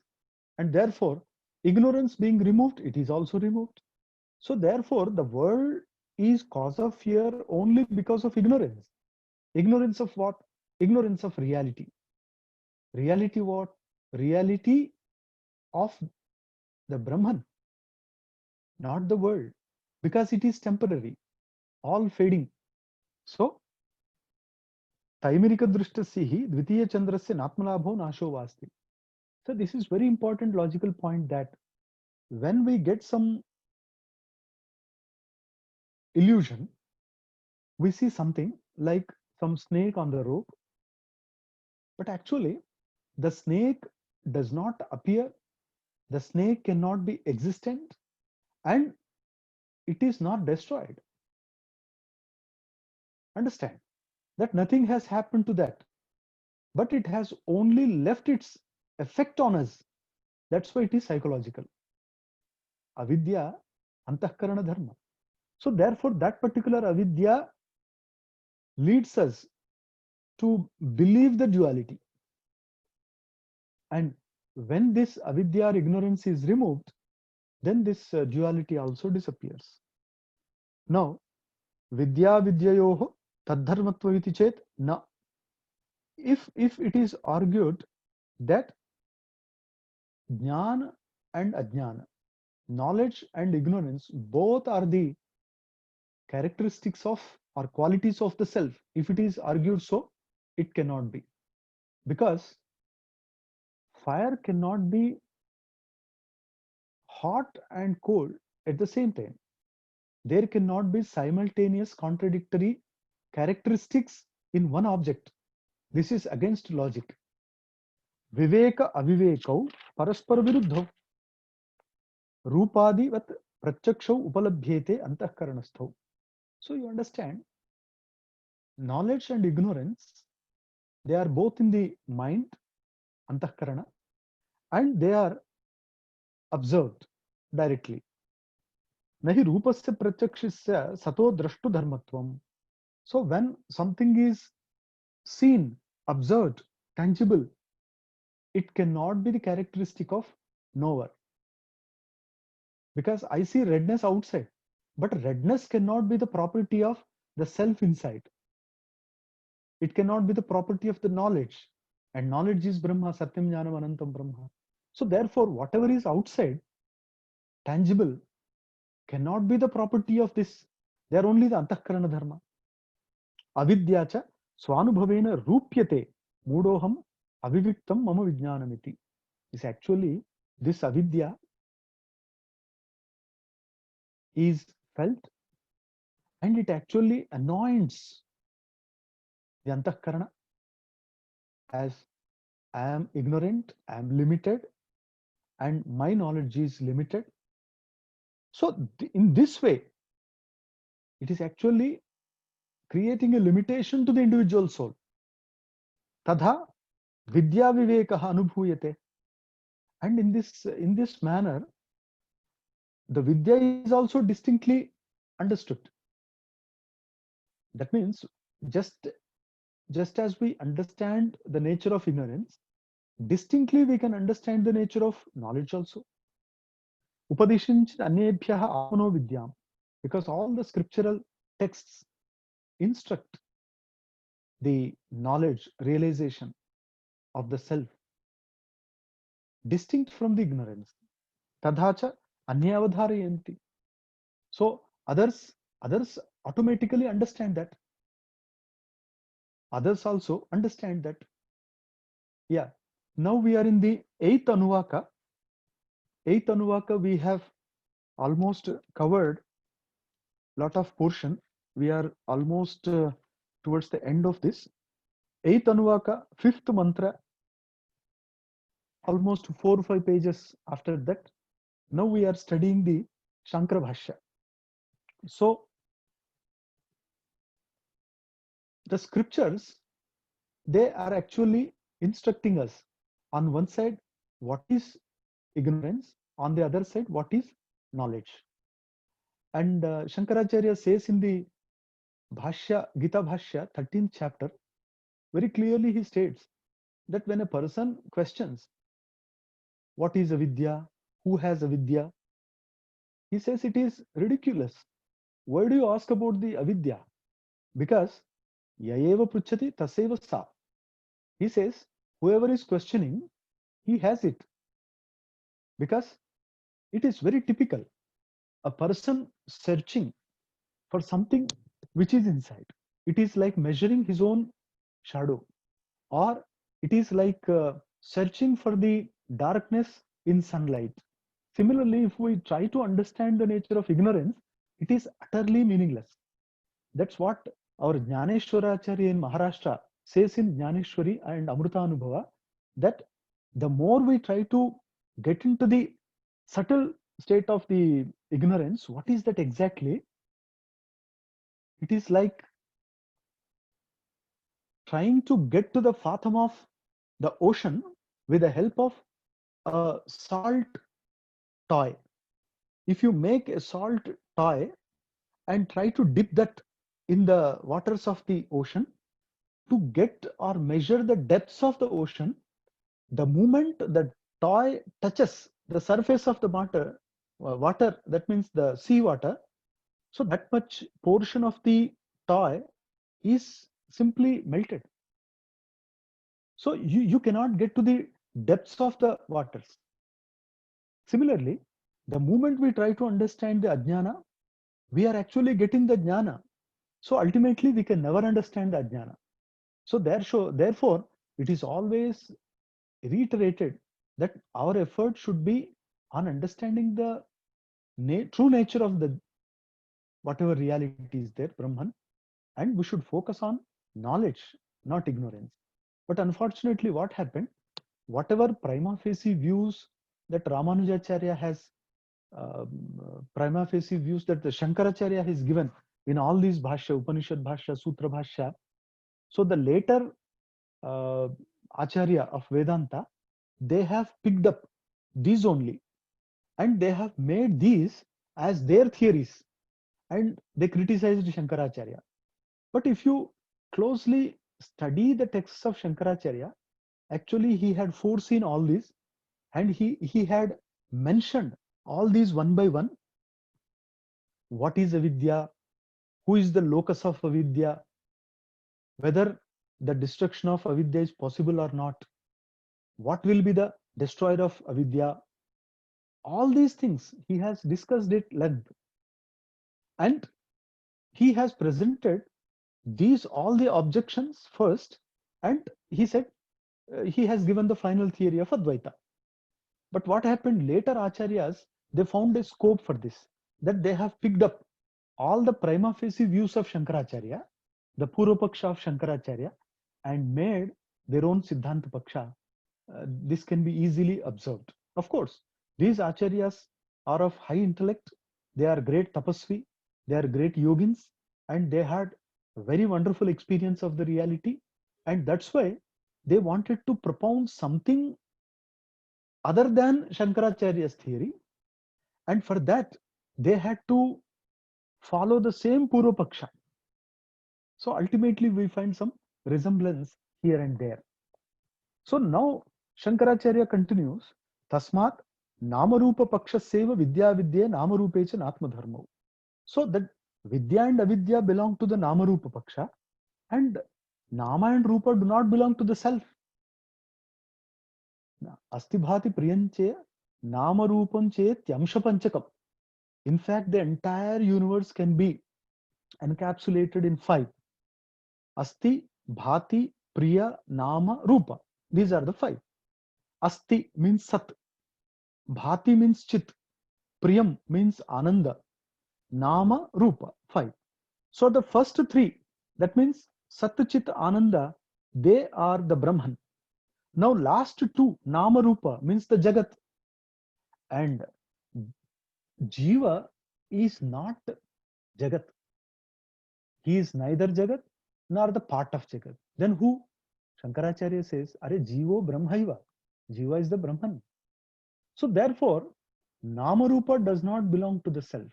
and therefore ignorance being removed, it is also removed. So therefore the world is cause of fear only because of ignorance. Ignorance of what? Ignorance of reality. Reality what? Reality of the Brahman, not the world, because it is temporary, all fading. So तैमिरिक दृष्टस्य हि द्वितीय चंद्रस्य नात्मलाभो नाशो वास्ति. So this is very important logical point, that when we get some illusion, we see something like some snake on the rope, but actually the snake does not appear, the snake cannot be existent, and it is not destroyed. Understand that nothing has happened to that, but it has only left its effect on us. That's why it is psychological. Avidya, antahkarana dharma. So therefore that particular avidya leads us to believe the duality. And when this avidya or ignorance is removed, then this duality also disappears. Now, vidya vidyayoho tadharmatva iti chet na. If it is argued that jnana and ajnana, knowledge and ignorance, both are the characteristics of or qualities of the self, if it is argued so, it cannot be. Because fire cannot be hot and cold at the same time. There cannot be simultaneous contradictory characteristics in one object. This is against logic. Viveka avivekau paraspara viruddhau. Rupadivat pratyakshau upalabhyete antahkaranasthau. So you understand, knowledge and ignorance, they are both in the mind, antahkarana, and they are observed directly. Nahi rupasya pratyakshasya sato drashtu dharmatvam. So when something is seen, observed, tangible, it cannot be the characteristic of knower. Because I see redness outside, but redness cannot be the property of the self inside. It cannot be the property of the knowledge. And knowledge is Brahma, Satyam Jnanam Anantam Brahma. So therefore, whatever is outside, tangible, cannot be the property of this. They are only the antahkarana dharma. Avidya cha swanubhavena rupyate mudoham aviviktam mama vijnanamiti. Is actually this avidya is felt, and it actually anoints the antahkarana as I am ignorant, I am limited, and my knowledge is limited. So in this way, it is actually creating a limitation to the individual soul. Tadha vidya vivekaha anubhuyate. And in this manner, the vidya is also distinctly understood. That means just as we understand the nature of ignorance, distinctly we can understand the nature of knowledge also. Upadishinch anyebhyaha apano vidyam, because all the scriptural texts instruct the knowledge, realization of the self, distinct from the ignorance. Tadhacha anyavadharayanti. So others automatically understand that. Others also understand that. Yeah. Now we are in the 8th Anuvaka. 8th Anuvaka, we have almost covered lot of portion. We are almost towards the end of this. 8th Anuvaka, 5th mantra, almost 4 or 5 pages after that. Now we are studying the Shankara Bhashya. So the scriptures, they are actually instructing us on one side what is ignorance. On the other side, what is knowledge? And Shankaracharya says in the Bhashya, Gita Bhashya, 13th chapter, very clearly he states that when a person questions what is avidya, who has avidya, he says it is ridiculous. Why do you ask about the avidya? Because yayeva pruchati taseva sa. He says whoever is questioning, he has it. Because it is very typical. A person searching for something which is inside. It is like measuring his own shadow, or it is like searching for the darkness in sunlight. Similarly, if we try to understand the nature of ignorance, it is utterly meaningless. That's what our Jnaneshwaracharya in Maharashtra says in Jnaneshwari and Amrutanubhava, that the more we try to get into the subtle state of the ignorance, what is that exactly? It is like trying to get to the fathom of the ocean with the help of a salt toy. If you make a salt toy and try to dip that in the waters of the ocean to get or measure the depths of the ocean, the moment the toy touches the surface of the water, that means the sea water, so that much portion of the toy is simply melted. So you cannot get to the depths of the waters. Similarly, the moment we try to understand the ajnana, we are actually getting the jnana. So ultimately, we can never understand the ajnana. So therefore, it is always reiterated that our effort should be on understanding the true nature of the whatever reality is there, Brahman, and we should focus on knowledge, not ignorance. But unfortunately, what happened? Whatever prima facie views that Ramanujacharya has, prima facie views that the Shankaracharya has given in all these bhashya, Upanishad bhashya, Sutra bhashya. So the later uh, Acharya of Vedanta, they have picked up these only, and they have made these as their theories, and they criticized Shankaracharya. But if you closely study the texts of Shankaracharya, actually he had foreseen all this, and he had mentioned all these one by one. What is avidya? Who is the locus of avidya? Whether the destruction of avidya is possible or not? What will be the destroyer of avidya? All these things he has discussed at length, and he has presented these all the objections first, and he said he has given the final theory of Advaita. But what happened later, Acharyas, they found a scope for this, that they have picked up all the prima facie views of Shankaracharya, the Purvapaksha of Shankaracharya, and made their own Siddhanta Paksha. This can be easily observed. Of course, these Acharyas are of high intellect, they are great tapasvi, they are great yogins, and they had a very wonderful experience of the reality. And that's why they wanted to propound something other than Shankaracharya's theory. And for that, they had to follow the same Purvapaksha. So ultimately, we find some resemblance here and there. So now Shankaracharya continues, Tasmat Namarupa Paksha Seva Vidya Vidya Namarupecha Natma Dharma. So that Vidya and Avidya belong to the Namarupa Paksha, and Nama and Rupa do not belong to the self. Astibhati Priyanche Namarupam Chet Yamsha Panchakam. In fact, the entire universe can be encapsulated in five. Asti, Bhati, Priya, Nama, Rupa. These are the five. Asti means Sat. Bhati means Chit. Priyam means Ananda. Nama, Rupa. Five. So the first three, that means Sat, Chit, Ananda, they are the Brahman. Now last two, Nama, Rupa, means the Jagat. And Jiva is not Jagat. He is neither Jagat nor the part of Jagat. Then who? Shankaracharya says, Are Jivo Brahmaiva. Jiva is the Brahman. So therefore, Namarupa does not belong to the self,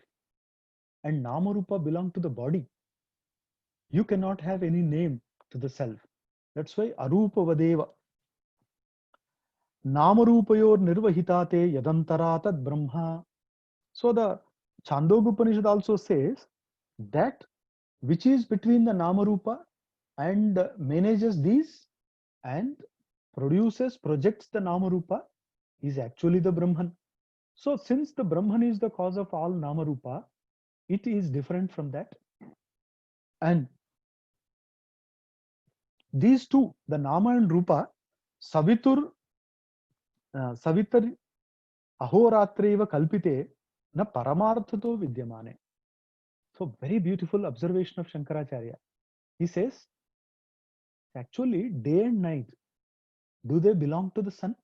and Namarupa belong to the body. You cannot have any name to the self. That's why Arupa Vadeva. Namarupayor nirvahitate yadantara tad Brahma. So the Chandogya Upanishad also says that which is between the Namarupa and manages these and produces, projects the Namarupa is actually the Brahman. So since the Brahman is the cause of all Namarupa, it is different from that. And these two, the Nama and Rupa, Savitur, Savitar Ahoratreva Kalpite na Paramarthato Vidyamane. So very beautiful observation of Shankaracharya. He says, actually day and night, do they belong to the sun?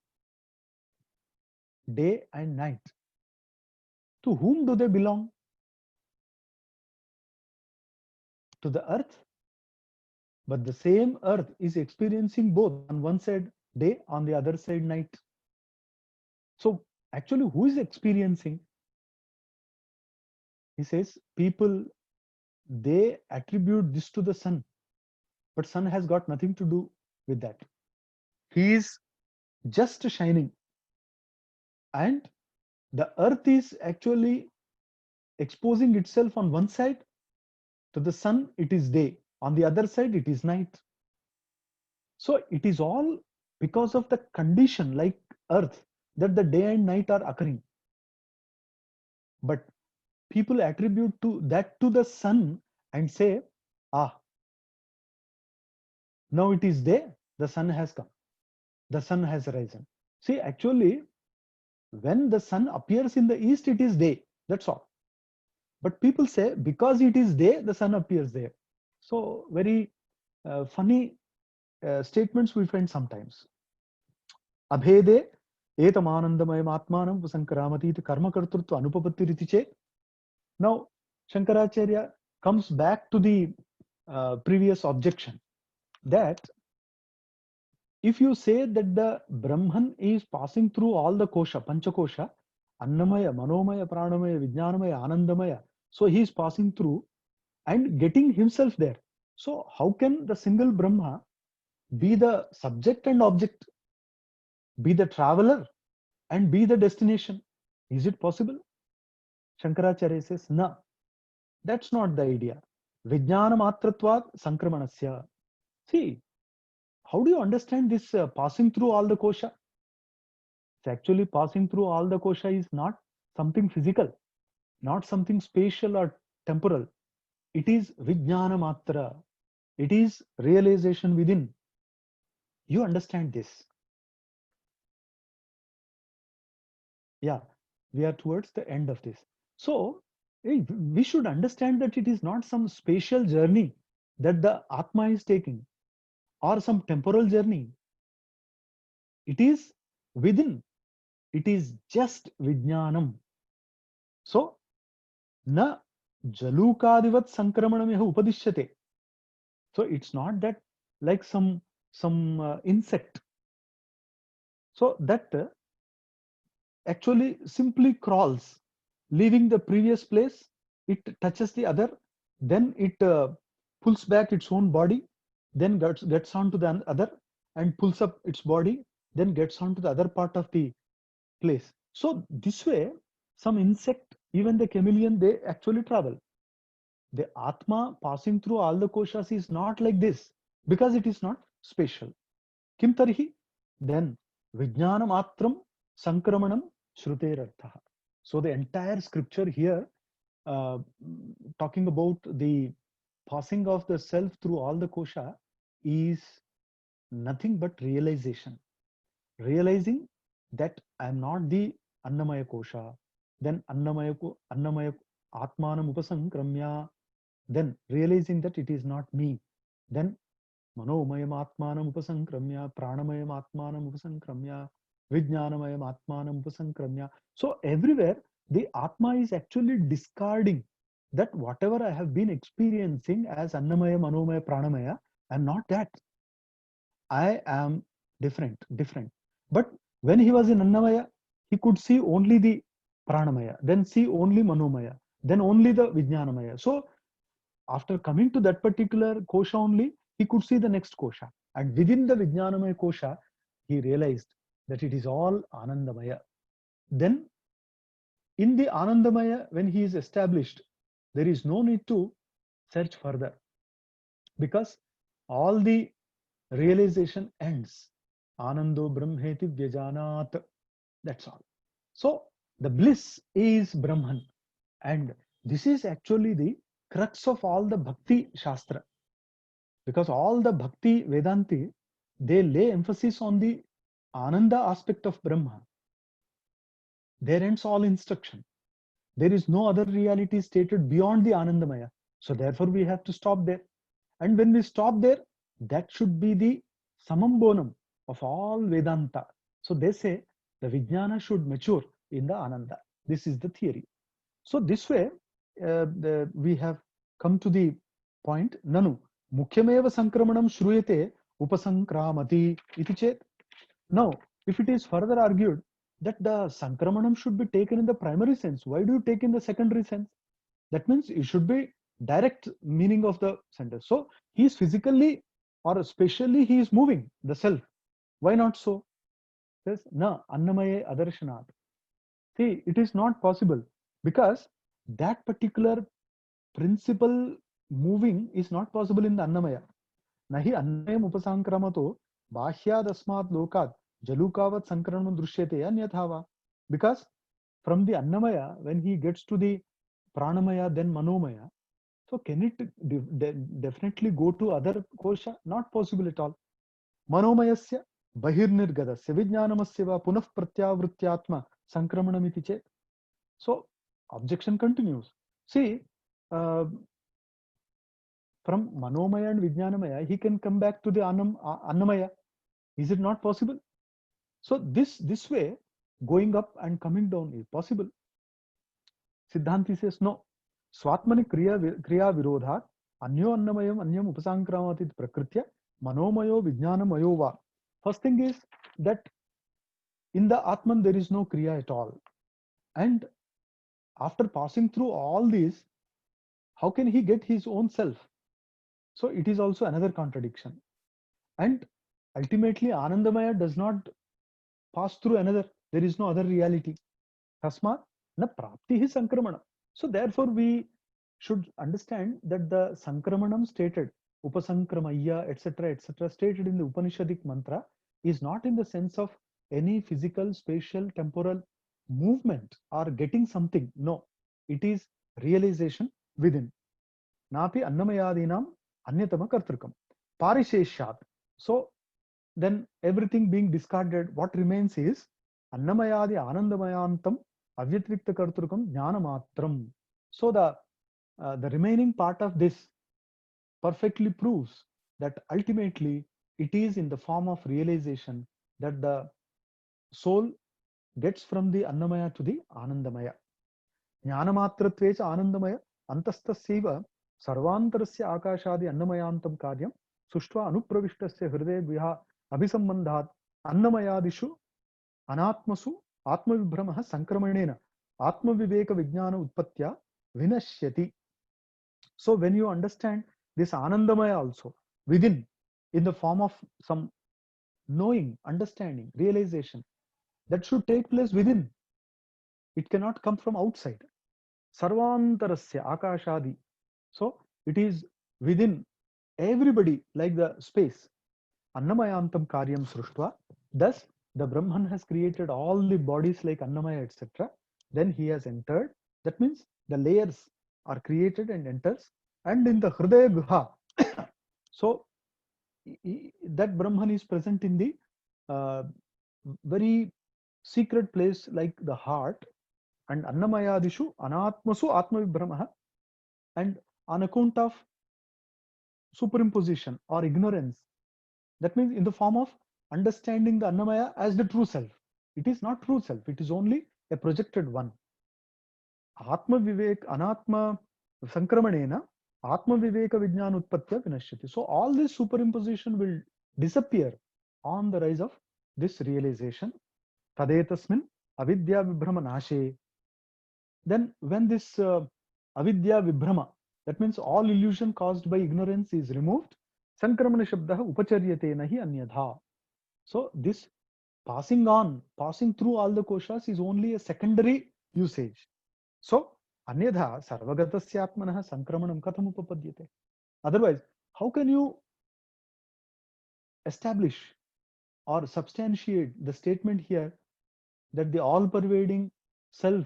Day and night. To whom do they belong? To the earth. But the same earth is experiencing both. On one side day, on the other side night. So actually who is experiencing? He says people, they attribute this to the sun, but sun has got nothing to do with that. He is just shining, and the earth is actually exposing itself on one side. To the sun it is day, on the other side it is night. So it is all because of the condition like earth that the day and night are occurring. But people attribute to that to the sun and say, ah, now it is day, the sun has come, the sun has risen. See, actually, when the sun appears in the east, it is day, that's all. But people say because it is day, the sun appears there. So very funny statements we find sometimes. Abhede etamanandamayam atmanam vasankaramati karma kartrutva anupapattiriti chet. Now, Shankaracharya comes back to the previous objection that if you say that the Brahman is passing through all the kosha, Panchakosha, Annamaya, Manomaya, Pranamaya, Vijnanamaya, Anandamaya, so he is passing through and getting himself there. So how can the single Brahma be the subject and object, be the traveler and be the destination? Is it possible? Shankaracharya says, no, that's not the idea. Vijnana matratvat sankramanasya. See, how do you understand this passing through all the kosha? It's actually passing through all the kosha is not something physical, not something spatial or temporal. It is vijnana matra. It is realization within. You understand this? Yeah, we are towards the end of this. So we should understand that it is not some spatial journey that the Atma is taking or some temporal journey. It is within. It is just Vijnanam. So, na jalukadivat sankramanam upadishyate. So it's not that like some insect. So that actually simply crawls, leaving the previous place. It touches the other, then it pulls back its own body, then gets onto the other and pulls up its body, then gets onto the other part of the place. So this way, some insect, even the chameleon, they actually travel. The Atma passing through all the koshas is not like this because it is not spatial. Kim tarhi? Then Vijnana Matram Sankramanam Shruterartha. So the entire scripture here uh, talking about the passing of the self through all the kosha is nothing but realization. Realizing that I am not the Annamaya kosha, then Annamaya Atmanam Upasankramya, then realizing that it is not me, then Manomayam Atmanam Upasankramya, Pranamayam Atmanam Upasankramya, Vijnanamayam Atmanam Upasankramya. So everywhere the Atma is actually discarding that whatever I have been experiencing as Annamaya, Manomaya, Pranamaya, I'm not that. I am different. But when he was in Annamaya, he could see only the pranamaya, then see only manomaya, then only the vijnanamaya. So after coming to that particular kosha only, he could see the next kosha. And within the vijnanamaya kosha, he realized that it is all anandamaya. Then in the anandamaya, when he is established, there is no need to search further, because all the realization ends. Anando brahmeti vyajanat. That's all. So the bliss is Brahman. And this is actually the crux of all the Bhakti Shastra. Because all the Bhakti Vedanti, they lay emphasis on the Ananda aspect of Brahma. There ends all instruction. There is no other reality stated beyond the Anandamaya. So therefore we have to stop there. And when we stop there, that should be the samam bonum of all Vedanta. So they say the Vijnana should mature in the Ananda. This is the theory. So this way, we have come to the point. Nanu mukhyameva sankramanam shruyate upasankramati iti chet. Now, if it is further argued that the sankramanam should be taken in the primary sense, why do you take in the secondary sense? That means it should be direct meaning of the sentence. So he is physically or spatially he is moving the self. Why not so? Says na annamaye adarshanat. See, it is not possible because that particular principle moving is not possible in the annamaya. Nahi annamayam upasankramato bahyad asmat lokat jalukavat sankranam drishyate anyathava. Because from the annamaya, when he gets to the pranamaya, then manomaya, so can it definitely go to other kosha? Not possible at all. Manomayasya bahirnirgadasya vijnanamasya va punah pratyavrityatma sankramanamiti chet. So objection continues. See, uh, from manomaya and vijnanamaya, he can come back to the annamaya. Is it not possible? So this way, going up and coming down is possible. Siddhanti says no. Swatmani kriya virodhat anyo annamayam anyam upasankramatit prakritya manomayo vijnanamayo va. First thing is that in the Atman there is no kriya at all. And after passing through all these, how can he get his own self? So it is also another contradiction. And ultimately, Anandamaya does not pass through another. There is no other reality. Tasmat na prapti hi sankramana. So therefore, we should understand that the sankramanam stated, upasankramaya, etc., stated in the Upanishadic mantra is not in the sense of any physical, spatial, temporal movement or getting something. No, it is realization within. Napi annamayadinam anyatama kartrukam. Parisheshyat. So then everything being discarded, what remains is annamayadi anandamayantam avyatrikta kartrukam jnanamatram. So the remaining part of this perfectly proves that ultimately it is in the form of realization that the soul gets from the annamaya to the anandamaya. Jnanamatratvecha anandamaya antastasya sarvantarasya akashadi annamayantam karyam suštva anupravištasya hridaya viha abhisambandhat annamayadishu anatmasu atmavibhramaha sankramanena atmaviveka vijnana utpatya vinashyati. So when you understand this anandamaya also within, in the form of some knowing, understanding, realization, that should take place within. It cannot come from outside. Sarvantarasya akashadi. So it is within everybody, like the space. Annamayantam karyam sruštva. Thus the Brahman has created all the bodies like Annamaya, etc. Then he has entered. That means the layers are created and enters. And in the Hridaya Guha, so that Brahman is present in the very secret place like the heart. And Annamayadishu anatmasu atmavibhramaha. And on account of superimposition or ignorance, that means in the form of understanding the Annamaya as the true self. It is not true self, it is only a projected one. Atma Vivek Anatma Sankramanena Atma Viveka Vijnana Utpatya Vinashyati. So all this superimposition will disappear on the rise of this realization. Tadetasmin avidya vibhrama nashe. Then when this avidya vibhrama, that means all illusion caused by ignorance is removed, sankramana shabdah upacharyate nahi anyadha. So this passing on, passing through all the koshas is only a secondary usage. So anyadha sarvagatasya sankramanam katham upapadyate. Otherwise, how can you establish or substantiate the statement here that the all-pervading self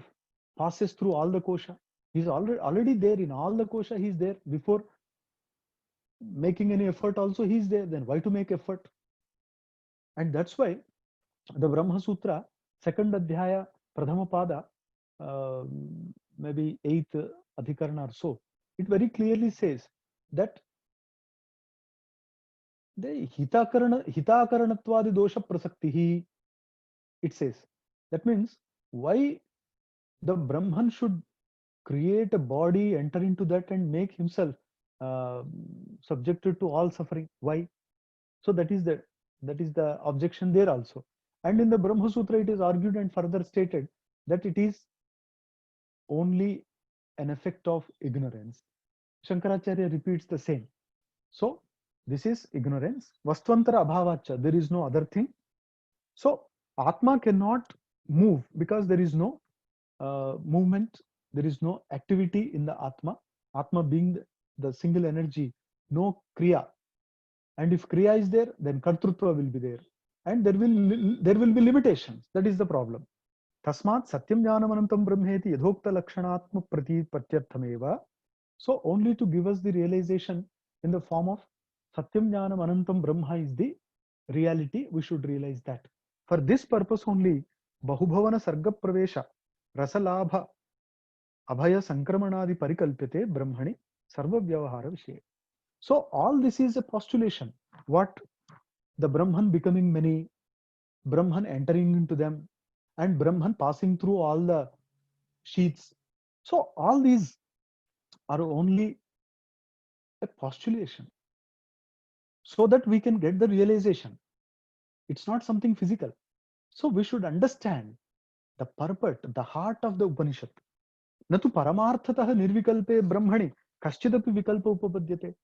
passes through all the kosha? He's already there in all the kosha. He's there before making any effort. Also, he's there. Then why to make effort? And that's why the Brahma Sutra, second adhyaya, pradhama pada, maybe 8th adhikarana or so, it very clearly says that the hitakaranatwadi dosha prasaktihi, it says. That means why the Brahman should create a body, enter into that and make himself subjected to all suffering. Why? So that is the objection there also. And in the Brahma Sutra, it is argued and further stated that it is only an effect of ignorance. Shankaracharya repeats the same. So this is ignorance. Vastvantara abhavacha, there is no other thing. So Atma cannot move because there is no movement, there is no activity in the Atma. Atma being the single energy, no Kriya. And if Kriya is there, then Kartrutva will be there. And there will be limitations. That is the problem. Tasmat Satyam Jnanamanantam Brahmeti Yadhokta Lakshanatma Prati Pratyarthameva. So only to give us the realization in the form of Satyam Jnanam Anantam Brahma is the reality. We should realize that. For this purpose only, Bahubhavana Sarga Pravesha Rasalabha Abhaya Sankramanadi Parikalpite Brahmani Sarva Vyavahara Vishe. So all this is a postulation. What? The Brahman becoming many, Brahman entering into them, and Brahman passing through all the sheaths. So all these are only a postulation so that we can get the realization. It's not something physical. So we should understand the purport, the heart of the Upanishad. Natu paramarthatah nirvikalpe brahmani kaschidapi vikalpa upapadyate.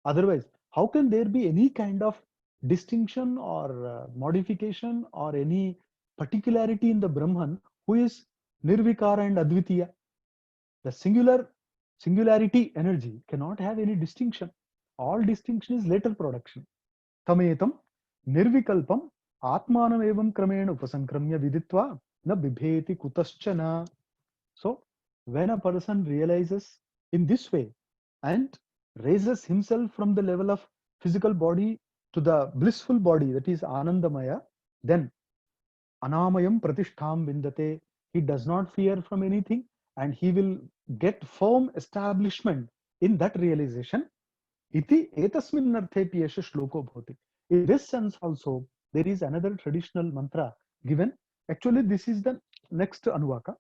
Otherwise, how can there be any kind of distinction or modification or any particularity in the Brahman who is nirvikara and advitiya? The singularity energy cannot have any distinction. All distinction is later production. Tametam nirvikalpam atmanam evam kramena upasankramya viditva na bibheti kutaschana. So when a person realizes in this way and raises himself from the level of physical body to the blissful body, that is Anandamaya, then Anamayam Pratishtham Vindate, he does not fear from anything and he will get firm establishment in that realization. Iti etasmin arthepi yasha shloko bhoti. In this sense also, there is another traditional mantra given. Actually, this is the next Anuvaka.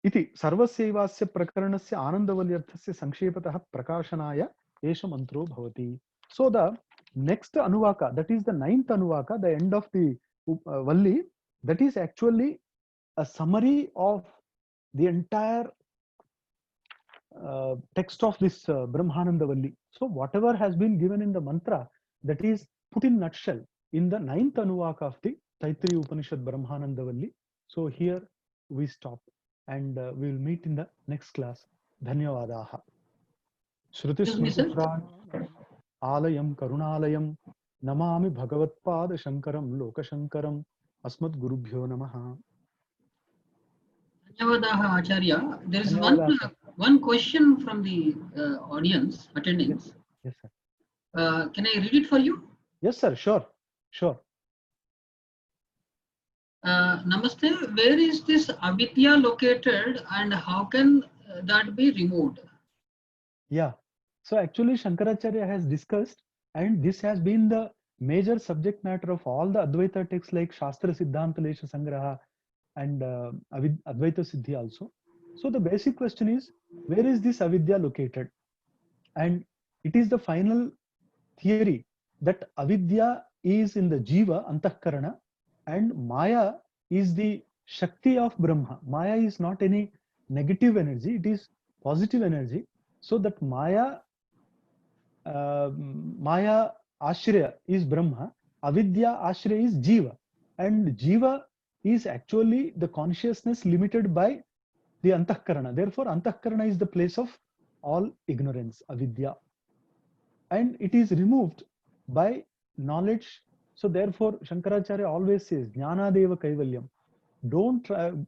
Iti sarvasyevasya prakaranasya anandavalyarthasya sankshepatāh prakāṣanāya esha mantro bhavati. So the next Anuvaka, that is the 9th Anuvaka, the end of the Valli, that is actually a summary of the entire text of this Brahmananda Valli. So whatever has been given in the mantra, that is put in nutshell in the 9th Anuvaka of the Taittiriya Upanishad Brahmananda Valli. So here we stop and we will meet in the next class. Dhanyavadaha. Shruti Smriti Purana Alayam Karunalayam Namami Bhagavatpada Shankaram Lokashankaram Asmat Gurubhyo Namaha. Dhanyavadaha Acharya. There is one question from the audience attendance. Yes, sir. Can I read it for you? Yes, sir. Sure. Namaste. Where is this avidya located and how can that be removed? Yeah. So actually Shankaracharya has discussed, and this has been the major subject matter of all the Advaita texts like Shastra Siddhanta Lesha Sangraha and Advaita Siddhi also. So the basic question is, where is this avidya located? And it is the final theory that avidya is in the jiva, antahkarana, and maya is the Shakti of Brahma. Maya is not any negative energy, it is positive energy. So that Maya Ashraya is Brahma, Avidya Ashraya is Jiva. And Jiva is actually the consciousness limited by the Antahkarana. Therefore, Antahkarana is the place of all ignorance, Avidya. And it is removed by knowledge. So therefore, Shankaracharya always says, Jnana Deva Kaivalyam. Don't run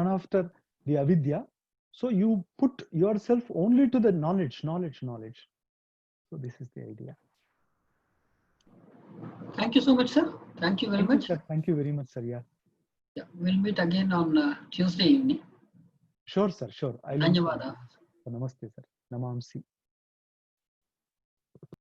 after the Avidya. So you put yourself only to the knowledge. So this is the idea. Thank you so much, sir. Thank you very much. Sir. Thank you very much, sir. Yeah. Yeah, we'll meet again on Tuesday evening. Sure, sir. Sure. Dhanyavada. Namaste, sir. Namamsi.